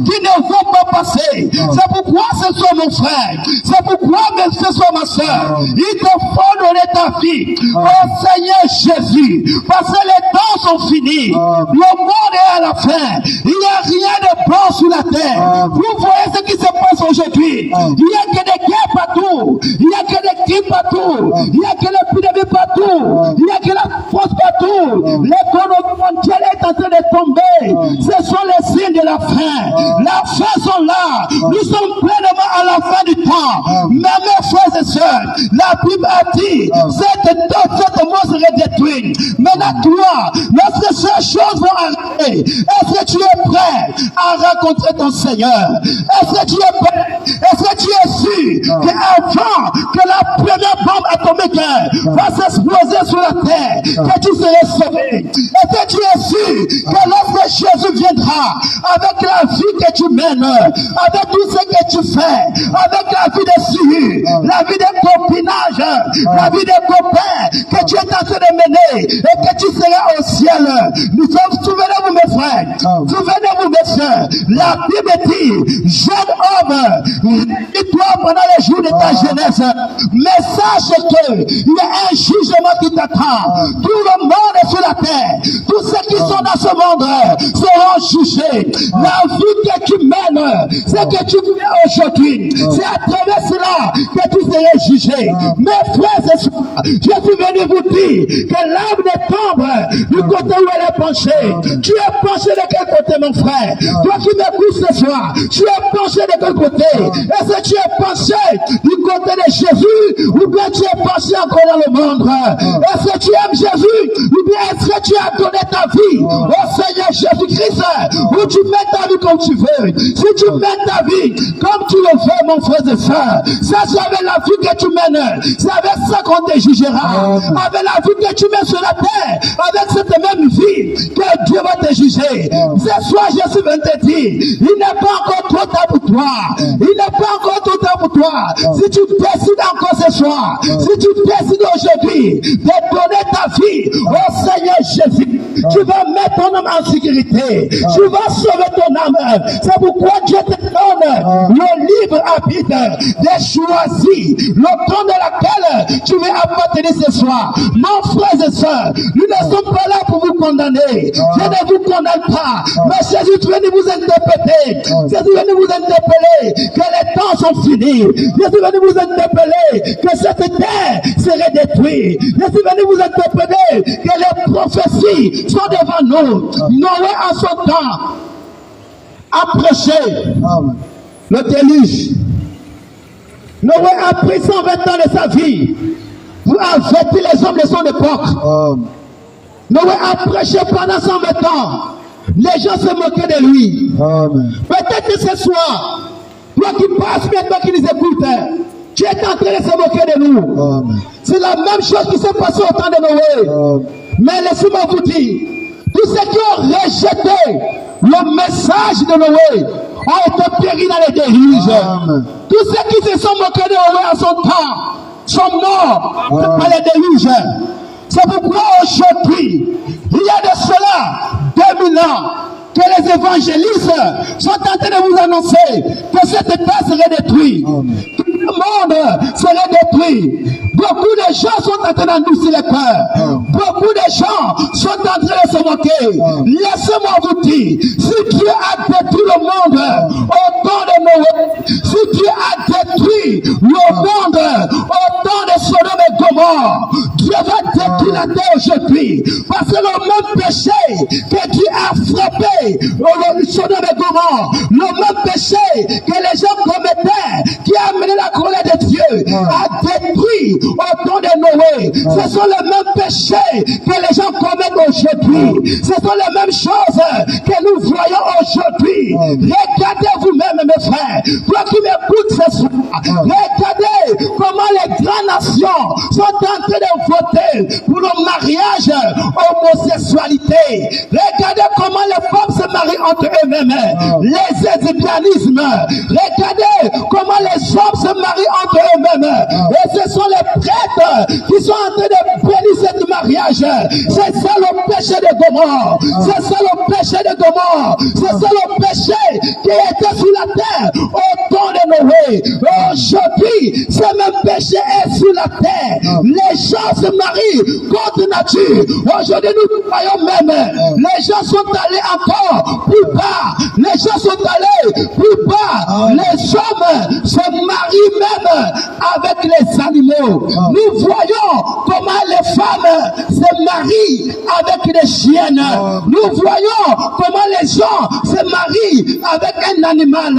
qui ne vont pas passer. C'est pourquoi ce soir mon frère, c'est pourquoi même ce soir ma soeur, il te faut donner ta vie au Seigneur Jésus. Parce que les temps sont finis. Le monde est à la fin. Il n'y a rien de bon sur la terre. Vous voyez ce qui se passe aujourd'hui. Il n'y a que des guerres partout. Il n'y a que des crimes partout. Il n'y a que l'épidémie partout. Il n'y a que la force partout. L'économie mondiale est en train de tomber. Ce sont les signes de la fin. La fin sont là. Nous sommes pleinement à la fin du temps. Mais mes frères et sœurs, la Bible a dit, cette mort serait détruite. Maintenant toi, lorsque ces choses vont arriver, est-ce que tu es prêt à rencontrer ton Seigneur? Est-ce que tu es prêt? Est-ce que tu es sûr qu'avant que la première bombe atomique va s'exploser sur la terre, que tu serais sauvé? Est-ce que tu es sûr que lorsque Jésus viendra, avec la vie que tu mènes, avec tout ce que tu fais, avec la vie de suivi, la vie de copinage, la vie de copains que tu es en train de mener et que tu seras au ciel? Nous sommes, souvenez-vous mes frères, souvenez-vous mes soeurs, la Bible dit, jeune homme, dis-toi pendant les jours de ta jeunesse, mais sache qu'il y a un jugement qui t'attend. Tout le monde est sur la terre, tous ceux qui sont dans ce monde seront jugés. La vie que tu mènes, c'est que tu fais aujourd'hui, c'est à travers cela que tu serais jugé. Mes frères et sœurs, je suis venu vous dire que l'âme ne tombe du côté où elle est penchée. Tu es penché de quel côté, mon frère? Toi qui m'écoutes ce soir, tu es penché de quel côté? Est-ce que tu es penché du côté de Jésus ou bien tu es penché encore dans le monde? Est-ce que tu aimes Jésus ou bien est-ce que tu as donné ta vie au Seigneur Jésus-Christ, ou tu mets ta vie comme tu veux? Si tu mets ta vie comme tu le veux, mon frère et soeur, ça c'est avec la vie que tu mènes, c'est avec ça qu'on te jugera. Avec la vie que tu mets sur la terre, avec cette même vie que Dieu va te juger. Ce soir, Jésus va te dire, il n'est pas encore trop tard pour toi. Il n'est pas encore trop tard pour toi. Si tu décides encore ce soir, si tu décides aujourd'hui de donner ta vie au Seigneur Jésus, tu vas mettre ton âme en sécurité. Tu vas sauver ton âme. C'est pourquoi Dieu te donne le libre arbitre de choisir le temps dans lequel tu veux appartenir ce soir. Mon frère et soeur, nous ne sommes pas là pour vous condamner. Je ne vous condamne pas. Mais Jésus vient vous interpeller. Jésus vient vous interpeller que les temps sont finis. Jésus vient vous interpeller que cette terre serait détruit. Je suis venu vous interpeller que les prophéties sont devant nous. Noé en son temps a prêché le déluge. Noé a pris 120 ans de sa vie pour avertir les hommes de son époque. Noé a prêché pendant 120 ans. Les gens se moquaient de lui. Peut-être que ce soir, toi qui passes maintenant, qui nous écoutes, tu es en train de se moquer de nous. C'est la même chose qui s'est passée au temps de Noé. Mais laissez-moi vous dire, tous ceux qui ont rejeté le message de Noé ont été péris dans les déluges. Tous ceux qui se sont moqués de Noé en son temps sont morts par les déluges. C'est pourquoi aujourd'hui, il y a de cela 2000 ans, que les évangélistes sont en train de vous annoncer que cet état serait détruit, que le monde serait détruit. Beaucoup de gens sont en train d'endoucir les cœurs. Beaucoup de gens sont en train de se moquer. Laissez-moi vous dire, si Dieu a détruit le monde au temps de Noé, si Dieu a détruit le monde au temps de Sodome et Gomorrhe, Dieu va détruire la terre aujourd'hui. Parce que le même péché que Dieu a frappé Sodome et Gomorrhe, le même péché que les gens commettaient, qui a amené la colère de Dieu, a détruit au temps de Noé. Ce sont les mêmes péchés que les gens commettent aujourd'hui. Ce sont les mêmes choses que nous voyons aujourd'hui. Regardez vous-même, mes frères, toi qui m'écoutes ce soir, regardez comment les grandes nations sont en train de voter pour le mariage homosexualité. Regardez comment les femmes se marient entre eux-mêmes. Les lesbianismes. Regardez comment les hommes se marient entre eux-mêmes. Et ce sont les prêtres qui sont en train de bénir ce mariage. C'est ça le péché de Gomorrhe. C'est ça le péché de Gomorre. C'est ça le péché qui était sur la terre au temps de Noé. Aujourd'hui, ce même péché est sur la terre. Les gens se marient contre nature. Aujourd'hui, nous voyons même, les gens sont allés encore plus bas. Les gens sont allés plus bas. Les hommes se marient même avec les animaux. Nous voyons comment les femmes se marient avec des chiennes. Nous voyons comment les gens se marient avec un animal.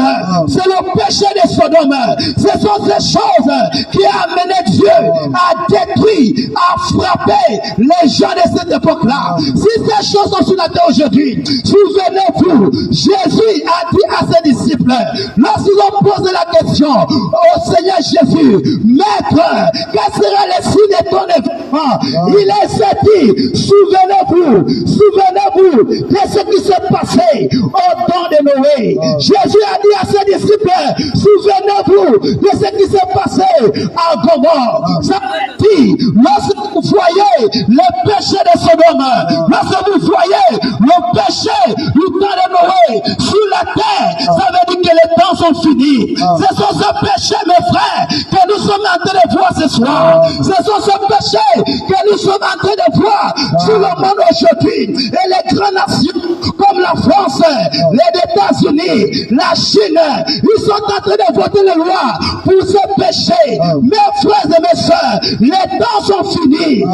C'est le péché de Sodome. Ce sont ces choses qui ont amené Dieu à détruire, à frapper les gens de cette époque-là. Si ces choses sont sur la terre aujourd'hui, souvenez-vous, Jésus a dit à ses disciples, lorsqu'ils ont posé la question au Seigneur Jésus, Maître, quel sera le signe de ton événement? Il s'est dit, souvenez-vous de ce qui s'est passé au temps de Noé. Jésus a dit à ses disciples, souvenez-vous de ce qui s'est passé à Gomorrhe. Ça veut dire, lorsque vous voyez le péché de Sodome, lorsque vous voyez le péché du temps de Noé sur la terre, ça veut dire que les temps sont finis. Ce sont ces péchés, mes frères, que nous sommes en train de voir ce soir. Ce sont ces péchés que nous sommes en train de voir sur le monde aujourd'hui. Et les grandes nations comme la France, les États-Unis, la Chine, ils sont en train de voter les lois pour ces péchés. Mes frères et mes soeurs, les temps sont finis.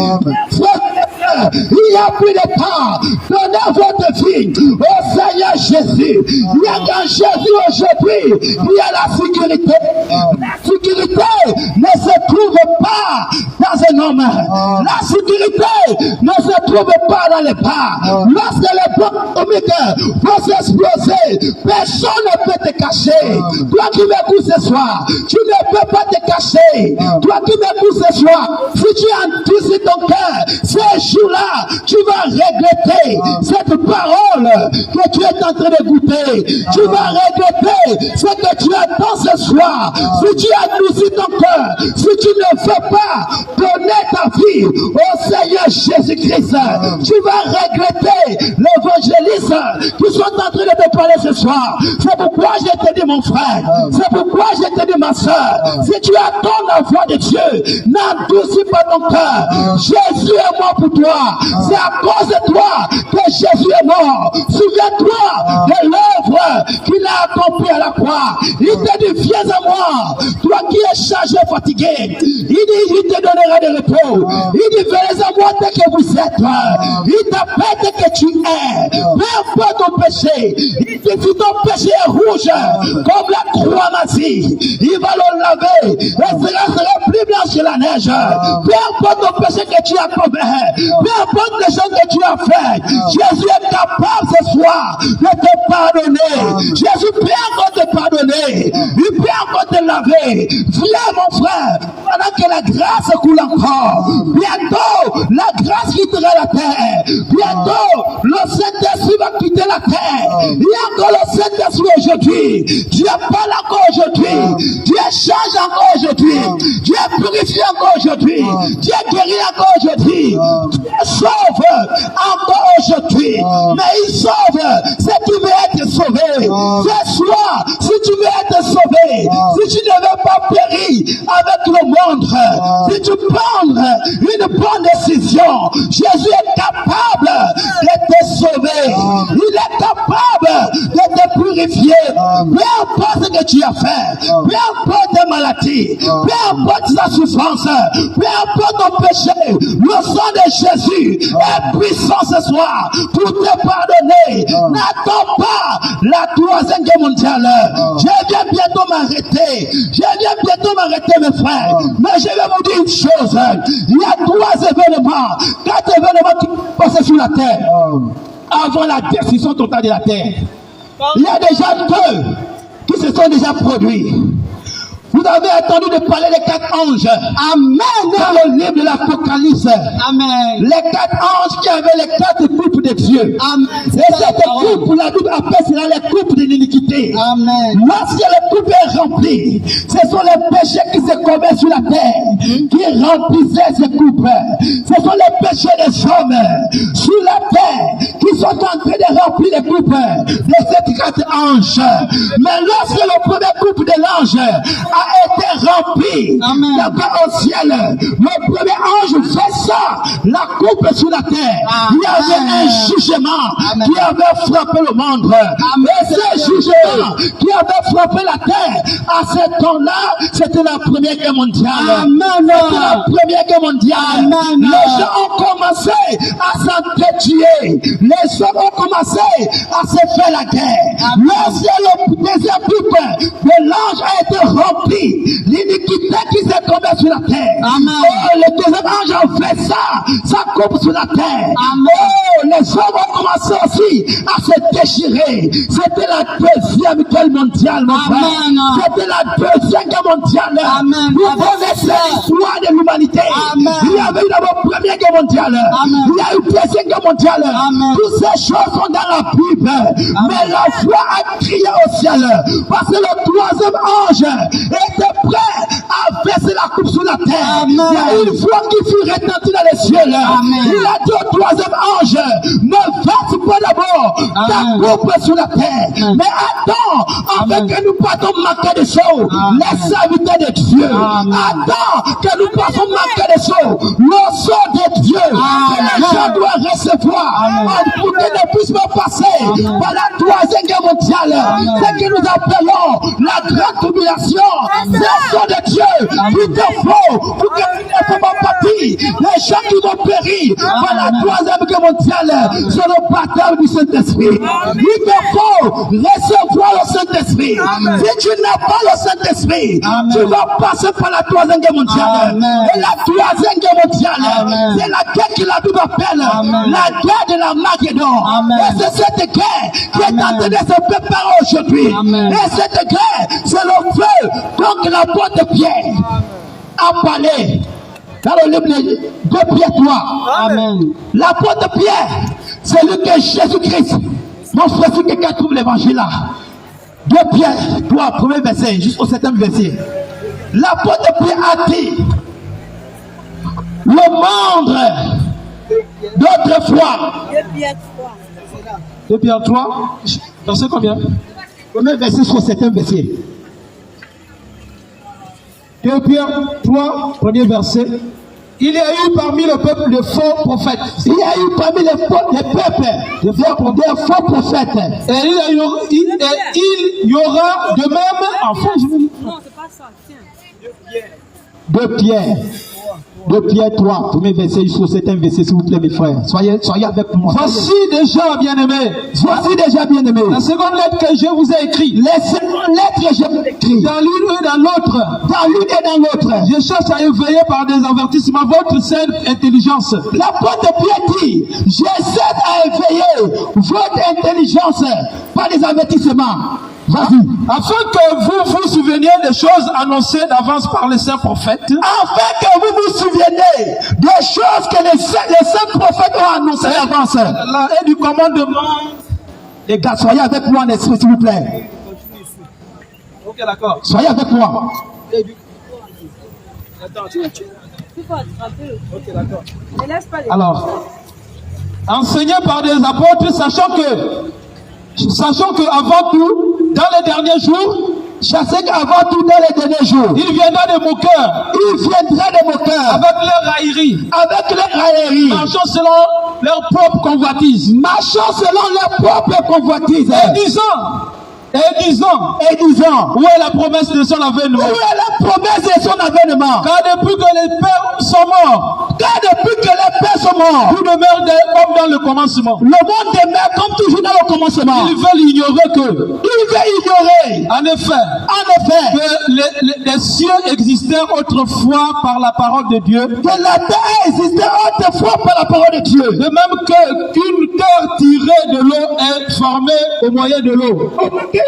Frères et sœurs, il n'y a plus de temps. Donnez votre vie au Seigneur Jésus. Il y a dans Jésus aujourd'hui, il y a la sécurité. La sécurité ne se trouve pas dans un homme. La sécurité ne se trouve pas dans les pas. Lorsque les bombes atomiques vont s'exploser, personne ne peut te cacher. Toi qui m'écoutes ce soir, tu ne peux pas te cacher. Toi qui m'écoutes ce soir, si tu endurcis ton cœur, ce jour-là, tu vas regretter cette parole que tu es en train de goûter. Tu vas regretter ce que tu attends ce soir. Si tu endurcis ton cœur, si tu ne veux pas donner ta vie au Seigneur Jésus-Christ. Tu vas regretter l'évangéliste qui sont en train de te parler ce soir. C'est pourquoi je te dis, mon frère, c'est pourquoi je te dis, ma soeur, si tu attends la voix de Dieu, n'endurcis pas ton cœur. Jésus est mort pour toi. C'est à cause de toi que Jésus est mort. Souviens-toi de l'œuvre qu'il a accomplie à la croix. Il te dit, viens à moi, toi qui es chargé, fatigué. Il dit, il te donnera de repos. Il dit, venez à moi tel que vous êtes. Il t'appelle tel que tu es. Peu importe ton péché. Il dit, si ton péché est rouge, comme la croix nazie, il va le laver. Et sera plus blanc que la neige. Peu importe ton péché que tu as commis, peu importe les choses que tu as faites, Jésus est capable ce soir de te pardonner. Jésus peut encore te pardonner. Il peut encore te laver. Viens, mon frère, pendant que la grâce coule encore. Bientôt, la grâce quittera la terre. Bientôt, le Saint-Esprit va quitter la terre. Il y a encore le Saint-Esprit aujourd'hui. Dieu parle encore aujourd'hui. Dieu change encore aujourd'hui. Dieu purifie encore aujourd'hui. Dieu guérit encore aujourd'hui. Dieu sauve encore aujourd'hui. Mais il sauve si tu veux être sauvé. Ce soir, si tu veux être sauvé, si tu ne veux pas périr avec le monde, si tu prends une bonne décision, Jésus est capable de te sauver. Il est capable de te purifier. Peu importe ce que tu as fait, peu importe tes maladies, peu importe ta souffrance, peu importe ton péché, le sang de Jésus est puissant ce soir pour te pardonner. N'attends pas la troisième guerre mondiale. Je viens bientôt m'arrêter. Mes frères. Mais je vais vous dire une chose. Il y a 3 événements, 4 événements qui passent sur la terre avant la destruction totale de la terre. Il y a déjà 2 qui se sont déjà produits. Vous avez entendu de parler des 4 anges. Amen. Dans le livre de l'Apocalypse. Amen. Les 4 anges qui avaient les 4 coupes de Dieu. Amen. Et cette coupe, la Bible appelle cela les coupes de l'iniquité. Amen. Lorsque la coupe est remplie, ce sont les péchés qui se commettent sur la terre qui remplissaient ces coupes. Ce sont les péchés des hommes sur la terre qui sont en train de remplir les coupes de ces 4 anges. Mais lorsque le premier coupe de l'ange a été rempli là-bas au ciel, le premier ange fait ça, la coupe sur la terre. Il y avait un jugement qui avait frappé le monde. Et ce jugement qui avait frappé la terre, à ce temps-là, c'était la Première Guerre mondiale. C'était la Première Guerre mondiale. Les gens ont commencé à s'entretuer. Les hommes ont commencé à se faire la guerre. Lorsque le deuxième coupe de l'ange a été rempli, l'iniquité qui s'est tombée sur la terre. Oh, le deuxième ange a fait ça coupe sur la terre. Oh, les hommes ont commencé aussi à se déchirer. C'était la deuxième guerre mondiale, mon frère. C'était la deuxième guerre mondiale. Vous connaissez l'histoire de l'humanité. Il y avait eu d'abord première guerre mondiale. Il y a eu deuxième guerre mondiale. Toutes ces choses sont dans la Bible. Mais la foi a crié au ciel. Parce que le troisième ange était prêt à verser la coupe sur la terre. Il y a une foi qui fut retentie dans les cieux. Il a dit au troisième ange, ne verse pas d'abord ta coupe sur la terre. Mais attends, afin que nous partons manquer de choses, les serviteurs de Dieu. Attends que nous partons manquer de choses, le sang de Dieu, que les gens doivent recevoir pour qu'ils ne puissent pas passer par la troisième guerre mondiale. Ce que nous appelons la grande tribulation. C'est le sang de Dieu qui te faut pour que tu ne sois pas parti. Les gens qui vont périr par la troisième guerre mondiale, c'est le baptême du Saint-Esprit. Il te faut recevoir le Saint-Esprit. Si tu n'as pas le Saint-Esprit, tu vas passer par la troisième guerre mondiale. Et la troisième guerre mondiale, c'est la guerre que la Bible appelle la guerre de la Magédon. Et c'est cette guerre qui est en train de se préparer aujourd'hui. Et cette guerre, c'est le feu. Donc l'apôtre Pierre a parlé dans le livre de Pierre 3. L'apôtre Pierre, c'est lui que Jésus-Christ, mon frère, c'est quelqu'un trouve l'évangile là. 2 Pierre 3, premier verset, jusqu'au 7e verset. L'apôtre Pierre a dit, le monde votre foi. 2 Pierre 3. 2 Pierre 3, verset combien? Premier verset sur certains versets. 2 Pierre 3, premier verset. Il y a eu parmi le peuple de faux prophètes. Il y a eu parmi les peuples des faux prophètes. Et il y aura de même, enfin, Non, c'est pas ça. Tiens. 2 Pierre 3, premier verset sur certains versets, s'il vous plaît, mes frères. Soyez avec moi. Voici déjà, bien-aimés. Voici déjà, bien-aimés. La seconde lettre que je vous ai écrite. Les secondes lettres que je vous ai écrites. Dans l'une et dans l'autre. Dans l'une et dans l'autre. Je cherche à éveiller par des avertissements votre saine intelligence. L'apôtre Pierre dit, j'essaie à éveiller votre intelligence par des avertissements. Vas-y. Afin que vous vous souveniez des choses annoncées d'avance par les saints prophètes. Afin que vous vous souveniez des choses que les saints prophètes ont annoncées d'avance. Et du commandement. Les gars, soyez avec moi en esprit, s'il vous plaît. Ok, d'accord. Soyez avec moi. Il faut attraper le truc. Ok, d'accord. Ne laisse pas les. Alors, enseigné par des apôtres, sachant que avant tout, dans les derniers jours, Chassez qu'avant tout dans les derniers jours, il viendra de mon cœur. Il viendra de mon cœur. Avec leurs railleries. Avec leurs railleries. Marchant selon leur propre convoitise. Marchant selon leur propre convoitise. Et disant, où est la promesse de son avènement? Où est la promesse de son avènement? Car depuis que les pères sont morts, tout demeure comme dans le commencement. Le monde demeure comme toujours dans le commencement. Ils veulent ignorer en effet, que les cieux existaient autrefois par la parole de Dieu. Que la terre existait autrefois par la parole de Dieu. De même qu'une terre tirée de l'eau est formée au moyen de l'eau. Et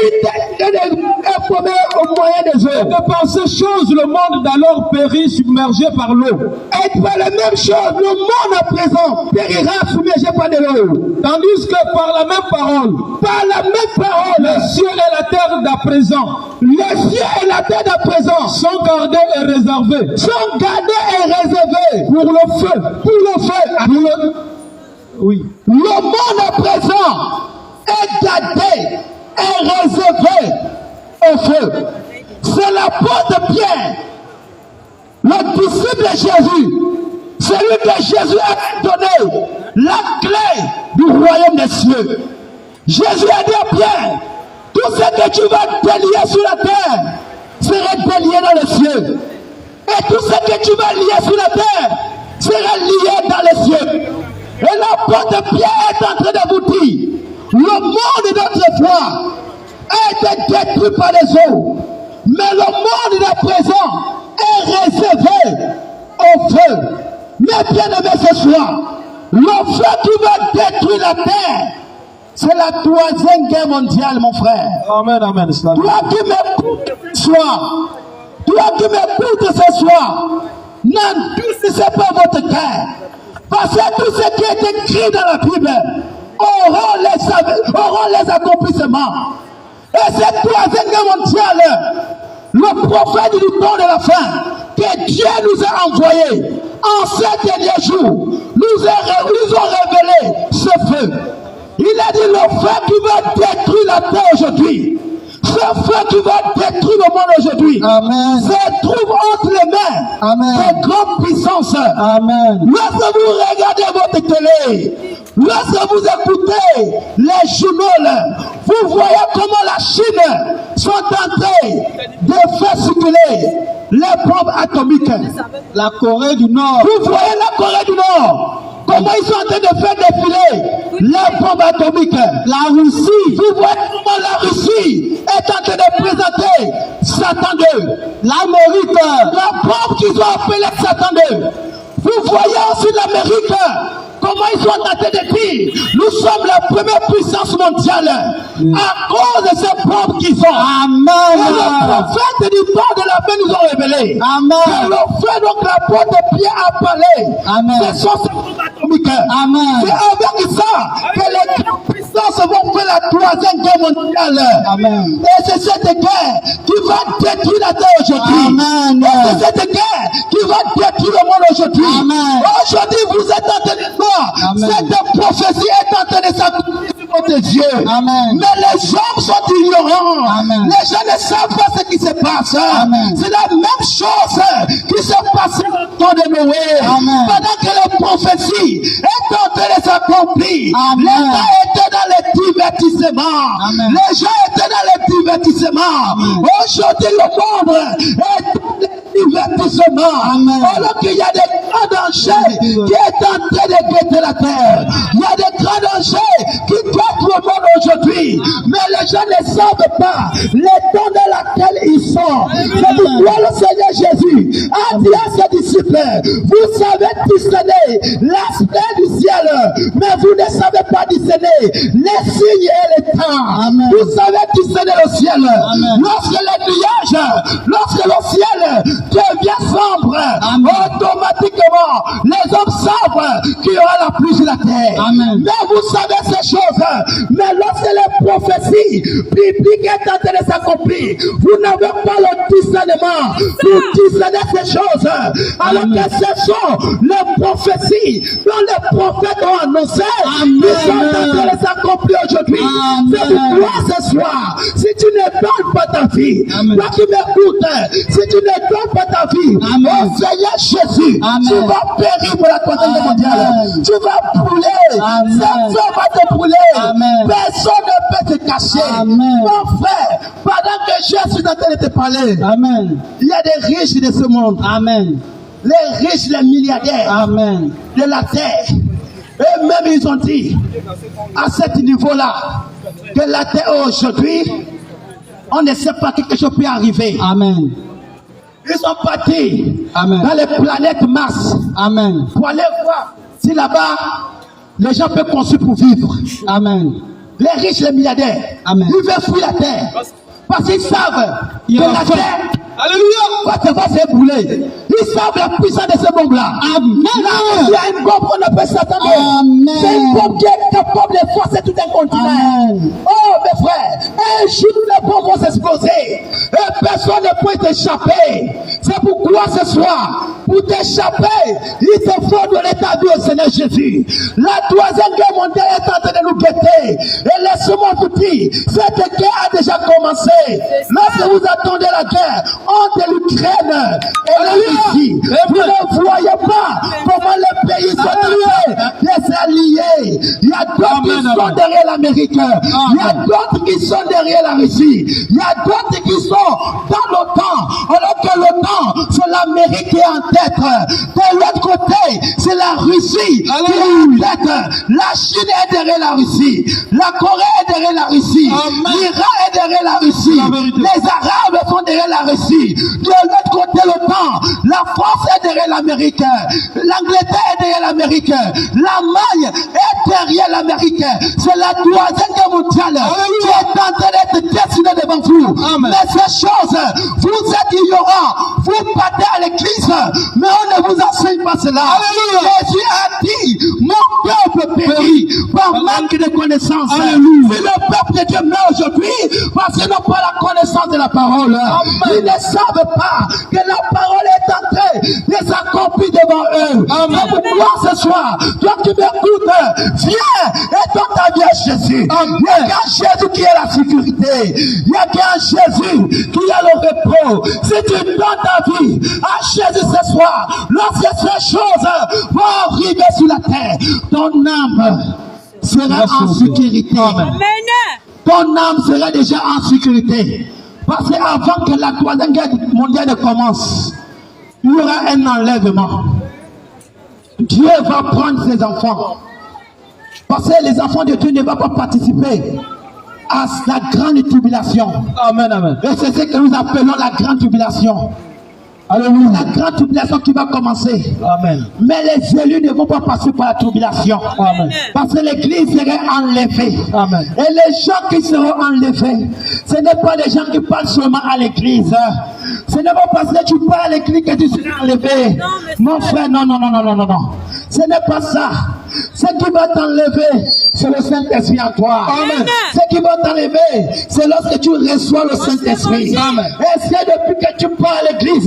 que par ces choses, le monde d'alors périt submergé par l'eau. Et par la même chose, le monde à présent périra submergé par de l'eau. Tandis que par la même parole, les cieux et la terre d'à présent, sont gardés et réservés. Pour le feu. Oui. Le monde à présent est gardé et réservé au feu. C'est l'apôtre Pierre, le disciple de Jésus, celui que Jésus a donné la clé du royaume des cieux. Jésus a dit à Pierre, tout ce que tu vas délier sur la terre sera délié dans les cieux. Et tout ce que tu vas lier sur la terre sera lié dans les cieux. Et l'apôtre Pierre est en train de vous dire, le monde d'autrefois a été détruit par les eaux. Mais le monde de présent est réservé au feu. Mais bien aimé ce soir, le feu qui va détruire la terre, c'est la 3e guerre mondiale, mon frère. Amen, amen. Toi qui m'écoutes ce soir, n'endurcissez pas votre cœur. Parce que tout ce qui est écrit dans la Bible auront les accomplissements. Et cette 3e guerre mondiale, le prophète du temps de la fin, que Dieu nous a envoyé en ces derniers jours, nous ont révélé ce feu. Il a dit le feu qui va détruire la terre aujourd'hui. Ce feu qui va détruire le monde aujourd'hui. Amen. Se trouve entre les mains des grandes puissances. Amen. Lorsque vous regardez votre télé, lorsque vous écoutez les journaux, vous voyez comment la Chine sont en train de faire circuler les bombes atomiques. La Corée du Nord. Vous voyez la Corée du Nord. Comment ils sont en train de faire défiler les bombes atomiques. La Russie. Vous voyez comment la Russie est en train de présenter Satan 2. L'Amérique. La bombe qu'ils ont appelée Satan 2. Vous voyez aussi l'Amérique. Comment ils sont en train de dire, nous sommes la première puissance mondiale à cause de ces bombes qu'ils ont. Amen. Et le prophète du temps de la paix nous ont révélé. Amen. Que le feu, donc l'apôtre Pierre a parlé. Amen. Ce sont ces bombes atomiques. Amen. C'est avec ça que les grandes puissances vont faire la 3e guerre mondiale. Amen. Et c'est cette guerre qui va détruire la terre aujourd'hui. Amen. Et c'est cette guerre qui va détruire le monde aujourd'hui. Amen. Aujourd'hui, vous êtes en train de Amen. Cette prophétie est en train de s'accomplir devant tes yeux. Amen. Mais les hommes sont ignorants. Amen. Les gens ne savent pas ce qui se passe. Amen. C'est la même chose qui se passe dans le temps de Noé. Amen. Pendant que la prophétie est en train de s'accomplir, Amen. les gens étaient dans le divertissement. Amen. Les gens étaient dans le divertissement. Aujourd'hui, le monde est dans le divertissement. Amen. Alors qu'il y a des grands dangers qui est en train de guetter la terre. Il y a des grands dangers qui guettent le monde aujourd'hui. Mais les gens ne savent pas l'état dans lequel ils sont. C'est pourquoi le Seigneur Jésus a dit à ses disciples, vous savez discerner l'aspect du ciel, mais vous ne savez pas discerner les signes et les temps. Amen. Vous savez discerner le ciel. Amen. Lorsque les nuages, lorsque le ciel devient sombre, automatiquement, les hommes savent qu'il y aura la pluie sur la terre. Amen. Mais vous savez ces choses. Mais lorsque les prophéties bibliques est en train de s'accomplir, vous n'avez pas le discernement pour discerner ces choses. Alors que ce sont les prophéties dont les prophètes ont annoncé qui sont en train de s'accomplir aujourd'hui. C'est pourquoi ce soir, si tu ne donnes pas ta vie, toi qui m'écoutes, si tu ne donnes pas ta vie au Seigneur Jésus, tu vas périr pour la Troisième Guerre mondiale. Tu vas brûler. Cette feu va te brûler. Personne ne peut te cacher. Mon frère, pendant que Jésus est en train de te parler, Amen. il y a des riches de ce monde. Amen. Les riches, les milliardaires Amen. de la terre. Eux-mêmes, ils ont dit, à ce niveau-là, que la terre aujourd'hui, on ne sait pas quelque chose peut arriver. Amen. Ils sont partis Amen. dans les planètes Mars Amen. pour aller voir si là-bas, les gens peuvent construire pour vivre. Amen. Les riches, les milliardaires, Amen. ils veulent fuir la terre. Parce qu'ils savent Il y que a la faim. terre va se brûler. Ils savent la puissance de ce bombe-là. Amen. Là, il y a une bombe qu'on appelle Satan. Amen. C'est une bombe qui est capable de forcer tout un continent. Amen. Oh, mes frères, un jour les bombes vont s'exploser. Et personne ne peut t'échapper. C'est pourquoi ce soir, pour t'échapper, il te faut donner ta vie au Seigneur Jésus. La Troisième Guerre mondiale est en train de nous guetter. Et laissez-moi vous dire, cette guerre a déjà commencé. Lorsque vous attendez la guerre entre l'Ukraine et la Russie, vous ne voyez pas comment les pays sont en train de s'allier. Il y a d'autres qui sont derrière l'Amérique. Il y a d'autres qui sont derrière la Russie. Il y a d'autres qui sont dans l'OTAN. Alors que l'OTAN, c'est l'Amérique qui est en tête. De l'autre côté, c'est la Russie qui est en tête. La Chine est derrière la Russie. La Corée est derrière la Russie. L'Iran est derrière la Russie. Les Arabes sont derrière la Russie. De l'autre côté, l'OTAN, la France est derrière l'Amérique. L'Angleterre est derrière l'Amérique. L'Allemagne est derrière l'Amérique. C'est la Troisième Guerre mondiale qui est en train d'être dessinée devant vous. Mais ces choses, vous êtes ignorants. Vous partez à l'église, mais on ne vous enseigne pas cela. Jésus a dit, mon peuple périt par manque de connaissance. Si le peuple de Dieu meurt aujourd'hui, parce qu'ils n'ont pas la connaissance de la parole. Ils ne savent pas que la parole est en train de s'accomplir devant eux. C'est pourquoi ce soir, toi qui m'écoutes, viens et donne ta vie à Jésus. Il n'y a qu'un Jésus qui est la sécurité. Il n'y a qu'un Jésus qui a le repos. Si tu donnes ta vie à Jésus ce soir, lorsque ces choses vont arriver sur la terre, ton âme sera en sécurité. Ton âme sera déjà en sécurité. Parce qu'avant que la Troisième Guerre mondiale ne commence, il y aura un enlèvement. Dieu va prendre ses enfants. Parce que les enfants de Dieu ne vont pas participer à la grande tribulation. Amen, amen. Et c'est ce que nous appelons la grande tribulation. Alléluia. La grande tribulation qui va commencer. Amen. Mais les élus ne vont pas passer par la tribulation. Amen. Parce que l'église serait enlevée. Amen. Et les gens qui seront enlevés, ce n'est pas des gens qui parlent seulement à l'église. Ce n'est pas parce que tu parles à l'église que tu seras enlevé. Mon frère, non. Ce n'est pas ça. Ce qui va t'enlever, c'est le Saint-Esprit en toi. Amen. Ce qui va t'enlever, c'est lorsque tu reçois le Saint-Esprit. Amen. Est-ce que depuis que tu parles à l'église,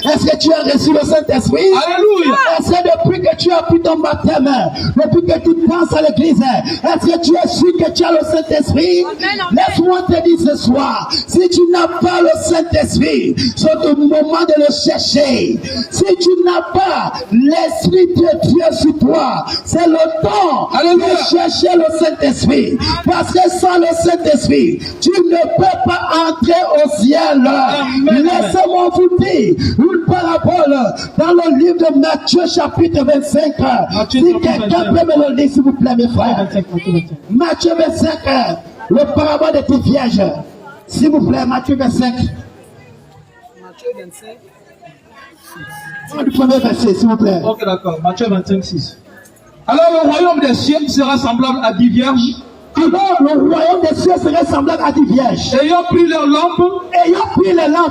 est-ce que tu as reçu le Saint-Esprit? Alléluia. Est-ce que depuis que tu as pris ton baptême, depuis que tu penses à l'église, est-ce que tu es sûr que tu as le Saint-Esprit? Laisse-moi te dire ce soir, si tu n'as pas le Saint-Esprit, c'est le moment de le chercher. Si tu n'as pas l'Esprit de Dieu sur toi, c'est le temps de chercher le Saint-Esprit. Parce que sans le Saint-Esprit, tu ne peux pas entrer au ciel. Laissez-moi vous dire une parabole dans le livre de Matthieu chapitre 25. Si quelqu'un peut me le lire s'il vous plaît mes frères. Matthieu 25, le parabole des petites vierges. S'il vous plaît, Matthieu 25. Matthieu 25. Du premier verset, s'il vous plaît. Ok, d'accord. Matthieu 25, 6. Alors le royaume des cieux sera semblable à 10 vierges. Alors le royaume des cieux serait semblable à 10 vierges. Ayant pris leurs lampes,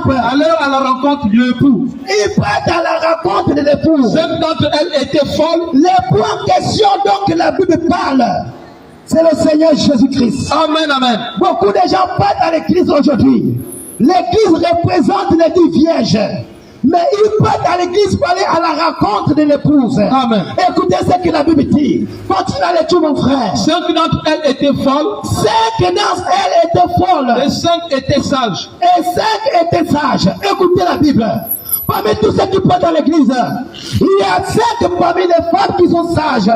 allèrent à la rencontre de l'époux. Ils partent à la rencontre de l'époux. 5 d'entre elles étaient folles. L'époux en question donc que la Bible parle, c'est le Seigneur Jésus-Christ. Amen, amen. Beaucoup de gens partent à l'église aujourd'hui. L'église représente les 10 vierges. Mais ils partent à l'église pour aller à la rencontre de l'épouse. Amen. Écoutez ce que la Bible dit. Continue à l'étude, mon frère. 5 d'entre elles étaient folles. 5 d'entre elles étaient folles. Et 5 étaient sages. Et 5 étaient sages. Écoutez la Bible. Parmi tous ceux qui partent à l'église, il y a 5 parmi les femmes qui sont sages.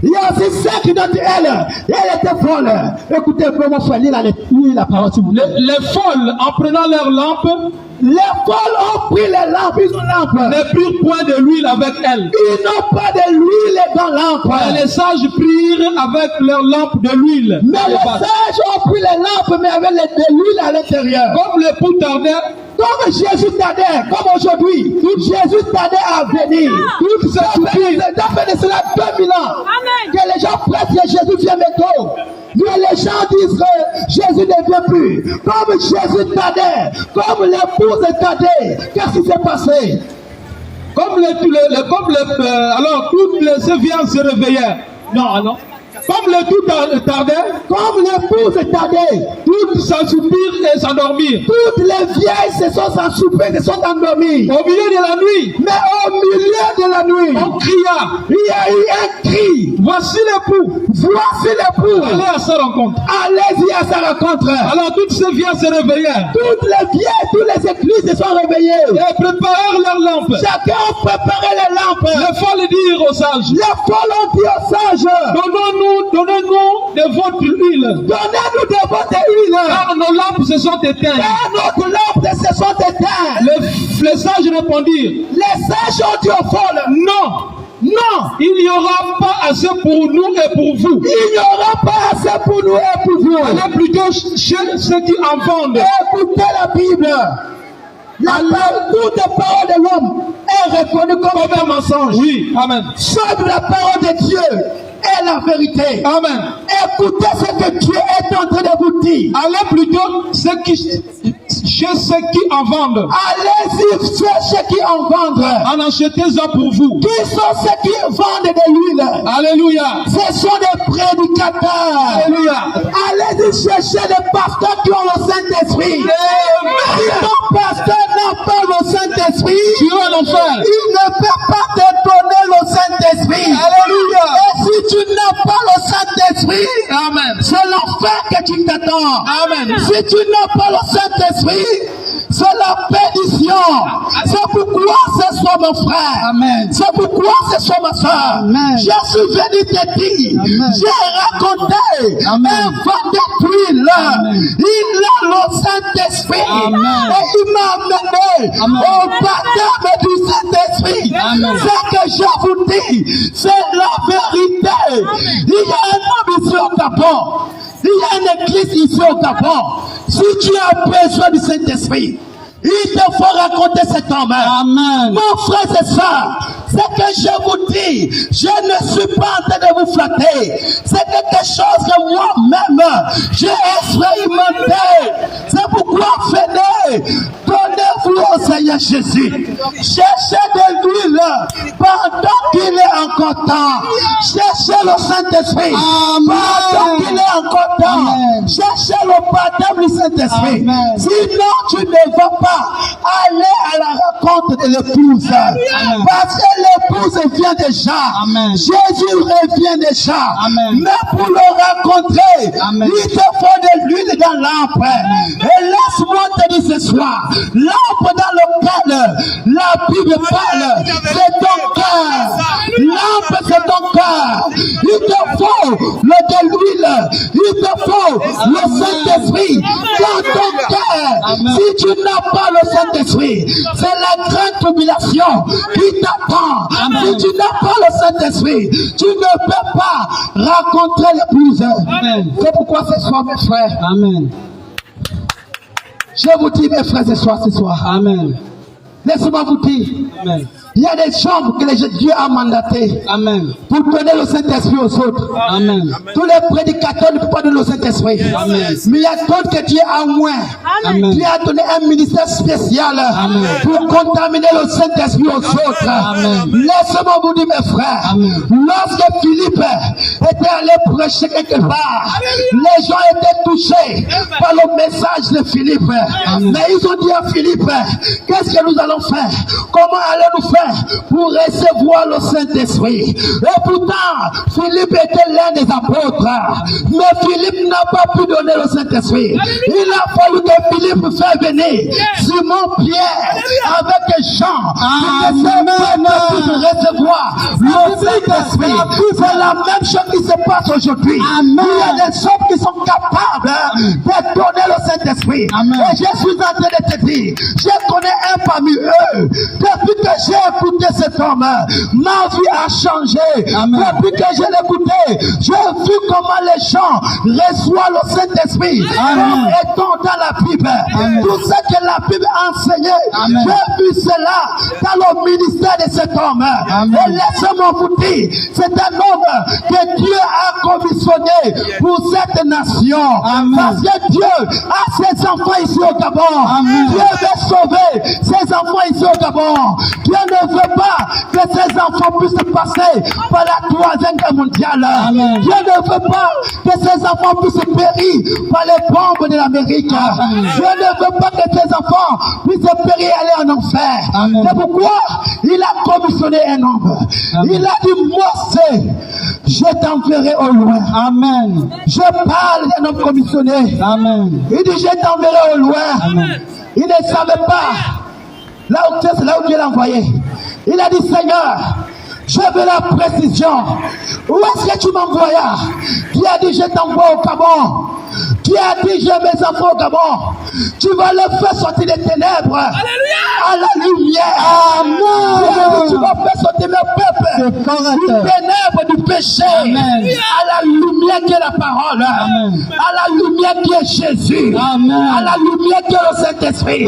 Il y a aussi 5 d'entre elles étaient folles. Écoutez, mon frère, lis la parole, s'il vous plaît. Les folles, en prenant leurs lampes, les folles ont pris les lampes, ils ont lampes. Ne prirent point de l'huile avec elles. Ils n'ont pas de l'huile dans lampe. Et les sages prirent avec leurs lampes de l'huile. Mais les sages ont pris les lampes, mais avec de l'huile à l'intérieur. Comme l'époux tardait, comme Jésus tardait, comme aujourd'hui, Jésus tardait à venir. Ça fait de cela 2000 ans. Amen. Que les gens prêtent que Jésus vient bientôt. Mais les gens disent que Jésus ne vient plus. Comme Jésus tardait, comme l'épouse tardait, qu'est-ce qui s'est passé? alors toutes les vierges se réveillèrent. Non. Comme le tout tardait, comme l'épouse tardait, toutes s'assoupirent et s'endormirent. Toutes les vieilles se sont assoupées, se sont endormies. Au milieu de la nuit, mais au milieu de la nuit, on cria. Il y a eu un cri. Voici l'époux. Voici l'époux. Allez à sa rencontre. Allez-y à sa rencontre. Alors toutes ces vieilles se réveillèrent. Toutes les vieilles, toutes les églises se sont réveillées. Et préparèrent leurs lampes. Chacun a préparé les lampes. Les folles dirent aux sages. Les folles ont dit aux sages. Donnez-nous de votre huile. Donnez-nous de votre huile. Car nos lampes se sont éteintes. Car nos lampes se sont éteintes. Les sages répondirent. Les sages ont dit aux folles. Non, il n'y aura pas assez pour nous et pour vous. Il n'y aura pas assez pour nous et pour vous. Allez plutôt chez ceux qui en vendent. Écoutez la Bible. Toute parole de l'homme est reconnue comme un mensonge. Oui, amen. Seule la parole de Dieu est la vérité. Amen. Écoutez ce que Dieu est en train de vous dire. Allez plutôt chez ceux qui en vendent. Allez-y chez ceux qui en vendent. En achetez-en pour vous. Qui sont ceux qui vendent de l'huile? Alléluia. Ce sont des prédicateurs. Alléluia. Allez-y chercher des pasteurs qui ont le Saint-Esprit. Si ton pasteur n'a pas le Saint-Esprit, tu vas l'enfer. Il ne peut pas te donner le Saint-Esprit. Alléluia. Et si tu n'as pas le Saint-Esprit, amen, c'est l'enfer que tu t'attends. Amen. Si tu n'as pas le Saint-Esprit, c'est la perdition. C'est pourquoi ce soit mon frère. Amen. C'est pourquoi ce soit ma soeur. Je suis venu te dire, j'ai raconté un vendeur d'huile. Il a le Saint-Esprit. Et il m'a amené au baptême du Saint-Esprit. Ce que je vous dis, c'est la vérité. Il y a un homme ici au Gabon. Il y a une église ici au Gabon. Si tu as besoin du Saint-Esprit, il te faut raconter cet homme. Amen. Mon frère, c'est ça. C'est que je vous dis, je ne suis pas en train de vous flatter. C'est quelque chose que moi-même, j'ai expérimenté. C'est pourquoi venez, donnez-vous au Seigneur Jésus. Cherchez de l'huile pendant qu'il est encore temps. Cherchez le Saint-Esprit. Pendant qu'il est encore temps. Cherchez le baptême du Saint-Esprit. Sinon, tu ne vas pas aller à la rencontre de l'épouse. Parce que l'épouse vient déjà. Jésus revient déjà. Mais pour le rencontrer, il te faut de l'huile dans l'âme. Et laisse-moi te dire ce soir, l'âme dans lequel la Bible parle, c'est ton cœur. L'âme, c'est ton cœur. Il te faut de l'huile. Il te faut le Saint-Esprit dans ton cœur. Si tu n'as pas le Saint-Esprit, c'est la grande tribulation qui t'attend. Si tu n'as pas le Saint-Esprit, tu ne peux pas rencontrer l'épouse. C'est pourquoi ce soir, mes frères. Amen. Je vous dis, mes frères, ce soir. Amen. Laissez-moi vous dire. Amen. Il y a des chambres que Dieu a mandatées pour donner le Saint-Esprit aux autres. Amen. Tous les prédicateurs ne peuvent pas donner le Saint-Esprit. Mais il y a d'autres que Dieu a moins. Dieu a donné un ministère spécial pour contaminer le Saint-Esprit aux autres. Laissez-moi vous dire, mes frères, lorsque Philippe était allé prêcher quelque part, les gens étaient touchés par le message de Philippe. Mais ils ont dit à Philippe, qu'est-ce que nous allons faire? Comment allons-nous faire pour recevoir le Saint-Esprit? Et pourtant, Philippe était l'un des apôtres. Mais Philippe n'a pas pu donner le Saint-Esprit. Il a fallu que Philippe fasse venir Simon-Pierre avec Jean qui étaient prêts pour recevoir le Saint-Esprit. C'est la même chose qui se passe aujourd'hui. Il y a des hommes qui sont capables de donner le Saint-Esprit. Et je suis en train de te dire, je connais un parmi eux. Depuis que j'ai écouté cet homme, ma vie a changé. Depuis que je l'ai écouté, j'ai vu comment les gens reçoivent le Saint-Esprit étant dans la Bible. Tout ce que la Bible a enseigné, j'ai vu cela dans le ministère de cet homme. Et laissez-moi vous dire, c'est un homme que Dieu a commissionné pour cette nation. Parce que Dieu a ses enfants ici au Gabon. Dieu veut sauver ses enfants ici au Gabon. Dieu ne veut pas que ses enfants puissent passer par la troisième guerre mondiale. Dieu ne veut pas que ses enfants puissent périr par les bombes de l'Amérique. Dieu ne veut pas que ses enfants puissent périr et aller en enfer. C'est pourquoi il a commissionné un homme. Il a dit, Mose, je t'enverrai au loin. Amen. Je parle d'un homme commissionné. Amen. Il dit, je t'enverrai au loin. Il ne savait pas là où Dieu l'a envoyé. Il a dit, Seigneur, je veux la précision. Où est-ce que tu m'envoies? Qui a dit, je t'envoie au Gabon? Qui a dit, j'ai mes enfants au Gabon? Tu vas les faire sortir des ténèbres à la lumière. Amen. Tu vas faire sortir le peuple du ténèbre, du péché, à la lumière qui est la parole, à la lumière qui est Jésus, à la lumière qui est le Saint-Esprit.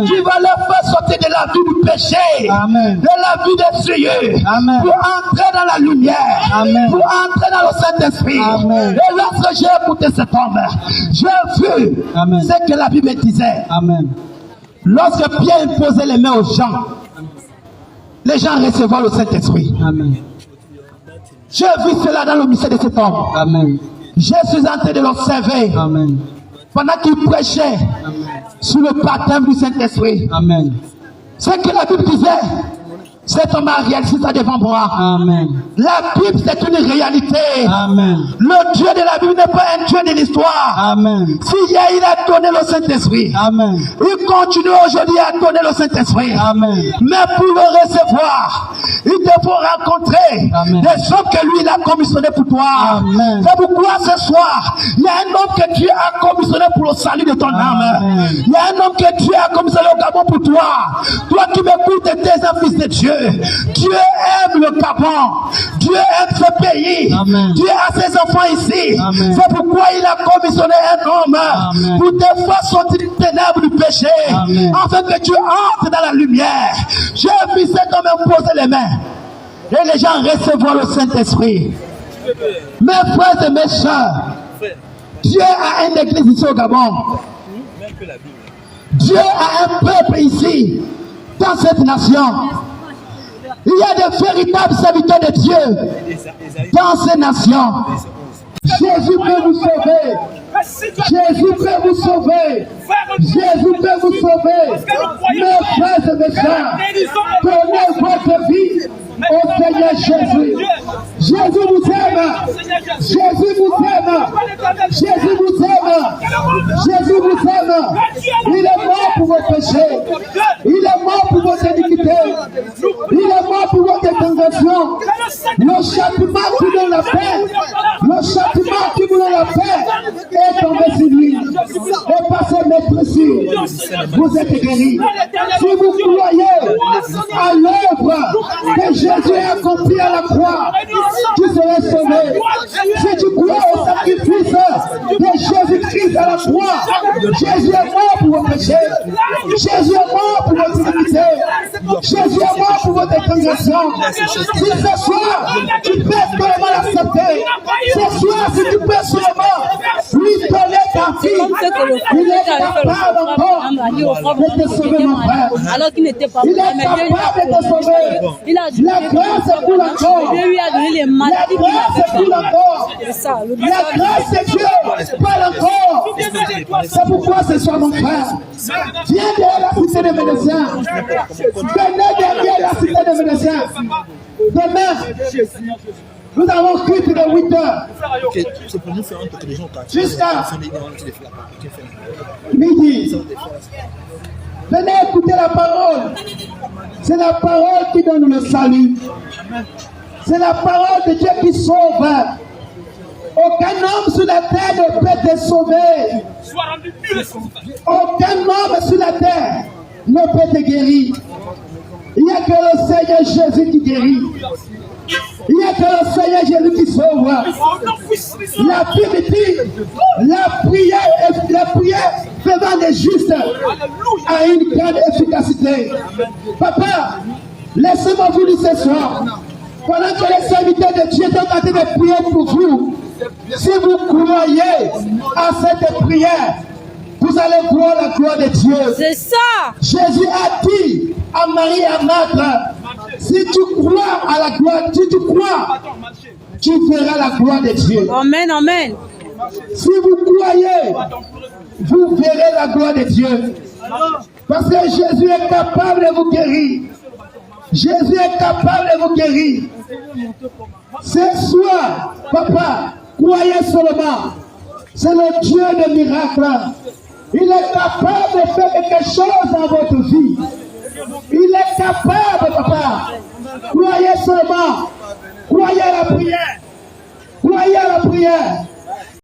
Tu vas les faire sortir de la vie du péché, de la vie des cieux, pour entrer dans la lumière, pour entrer dans le Saint-Esprit. Et lorsque j'ai écouté cet homme, j'ai vu ce que la Bible disait. Lorsque Pierre imposait les mains aux gens, les gens recevaient le Saint-Esprit. J'ai vu cela dans le mystère de cet homme. Je suis en train de l'observer pendant qu'il prêchait sur le baptême du Saint-Esprit. Ce que la Bible disait, cet homme a réalisé ça devant moi. La Bible, c'est une réalité. Le Dieu de la Bible n'est pas un Dieu de l'histoire. Si il a donné le Saint-Esprit, il continue aujourd'hui à donner le Saint-Esprit. Mais pour le recevoir, il te faut rencontrer des hommes que lui il a commissionné pour toi. C'est pourquoi ce soir, il y a un homme que Dieu a commissionné pour le salut de ton âme. Il y a un homme que Dieu a commissionné au Gabon pour toi. Toi qui m'écoutes, tes un fils de Dieu. Dieu aime le Gabon. Dieu aime ce pays. Dieu a ses enfants ici. C'est pourquoi il a commissionné un homme pour te faire sortir des ténèbres du péché, afin que tu entres dans la lumière. J'ai vu cet homme imposer les mains et les gens recevoir le Saint-Esprit. Mes frères et mes sœurs, Dieu a une église ici au Gabon. Dieu a un peuple ici, dans cette nation. Il y a de véritables serviteurs de Dieu dans ces nations. Jésus peut vous sauver. Jésus peut vous sauver. Jésus peut vous sauver. Mes frères et mes sœurs, donnez votre vie au Seigneur Jésus. Jésus vous aime. Jésus vous aime. Jésus vous aime. Jésus vous aime. Il est mort pour vos péchés. Il est mort pour vos iniquités. Il est mort pour votre tentation. Le châtiment qui donne la paix. Le châtiment qui vous donne la paix est tombé sur lui. Et par ses maîtrises, vous êtes guéris. Si vous croyez à l'œuvre que Jésus a accompli à la croix, tu seras sauvé. Si tu crois au sacrifice de Jésus-Christ à la croix, Jésus est mort pour vos péchés. Jésus est mort pour votre iniquité. Jésus est mort pour votre transgression. Si ce soir, tu peux seulement l'accepter. Ce soir, si tu peux seulement lui donner ta vie, il est capable encore de te sauver, mon frère. Alors qu'il n'était pas Il est capable de te sauver. La grâce est pour encore. Dieu lui a donné les La maladies qu'il grâce est n'avait pour pas. encore. C'est ça. La grâce de Dieu parle encore. C'est pourquoi ce soir, mon frère, viens derrière la cité des médecins. Venez derrière la cité des médecins. Demain, nous avons culte de 8 heures jusqu'à midi. Venez écouter la parole. C'est la parole qui donne le salut. C'est la parole de Dieu qui sauve. Aucun homme sur la terre ne peut te sauver. Aucun homme sur la terre ne peut te guérir. Il n'y a que le Seigneur Jésus qui guérit. Il n'y a que le Seigneur Jésus qui sauve. La Bible dit, la prière faisant des justes a une grande efficacité. Papa, laissez-moi vous dire ce soir, pendant que les serviteurs de Dieu sont en train de prier pour vous, si vous croyez à cette prière, vous allez voir la gloire de Dieu. C'est ça. Jésus a dit à Marie et à Marthe, si tu crois à la gloire, si tu crois, tu verras la gloire de Dieu. Amen, amen. Si vous croyez, vous verrez la gloire de Dieu. Parce que Jésus est capable de vous guérir. Jésus est capable de vous guérir. Ce soir, papa, croyez seulement. C'est le Dieu de miracles. Il est capable de faire quelque chose dans votre vie. Il est capable, papa. Croyez seulement. Croyez à la prière. Croyez à la prière.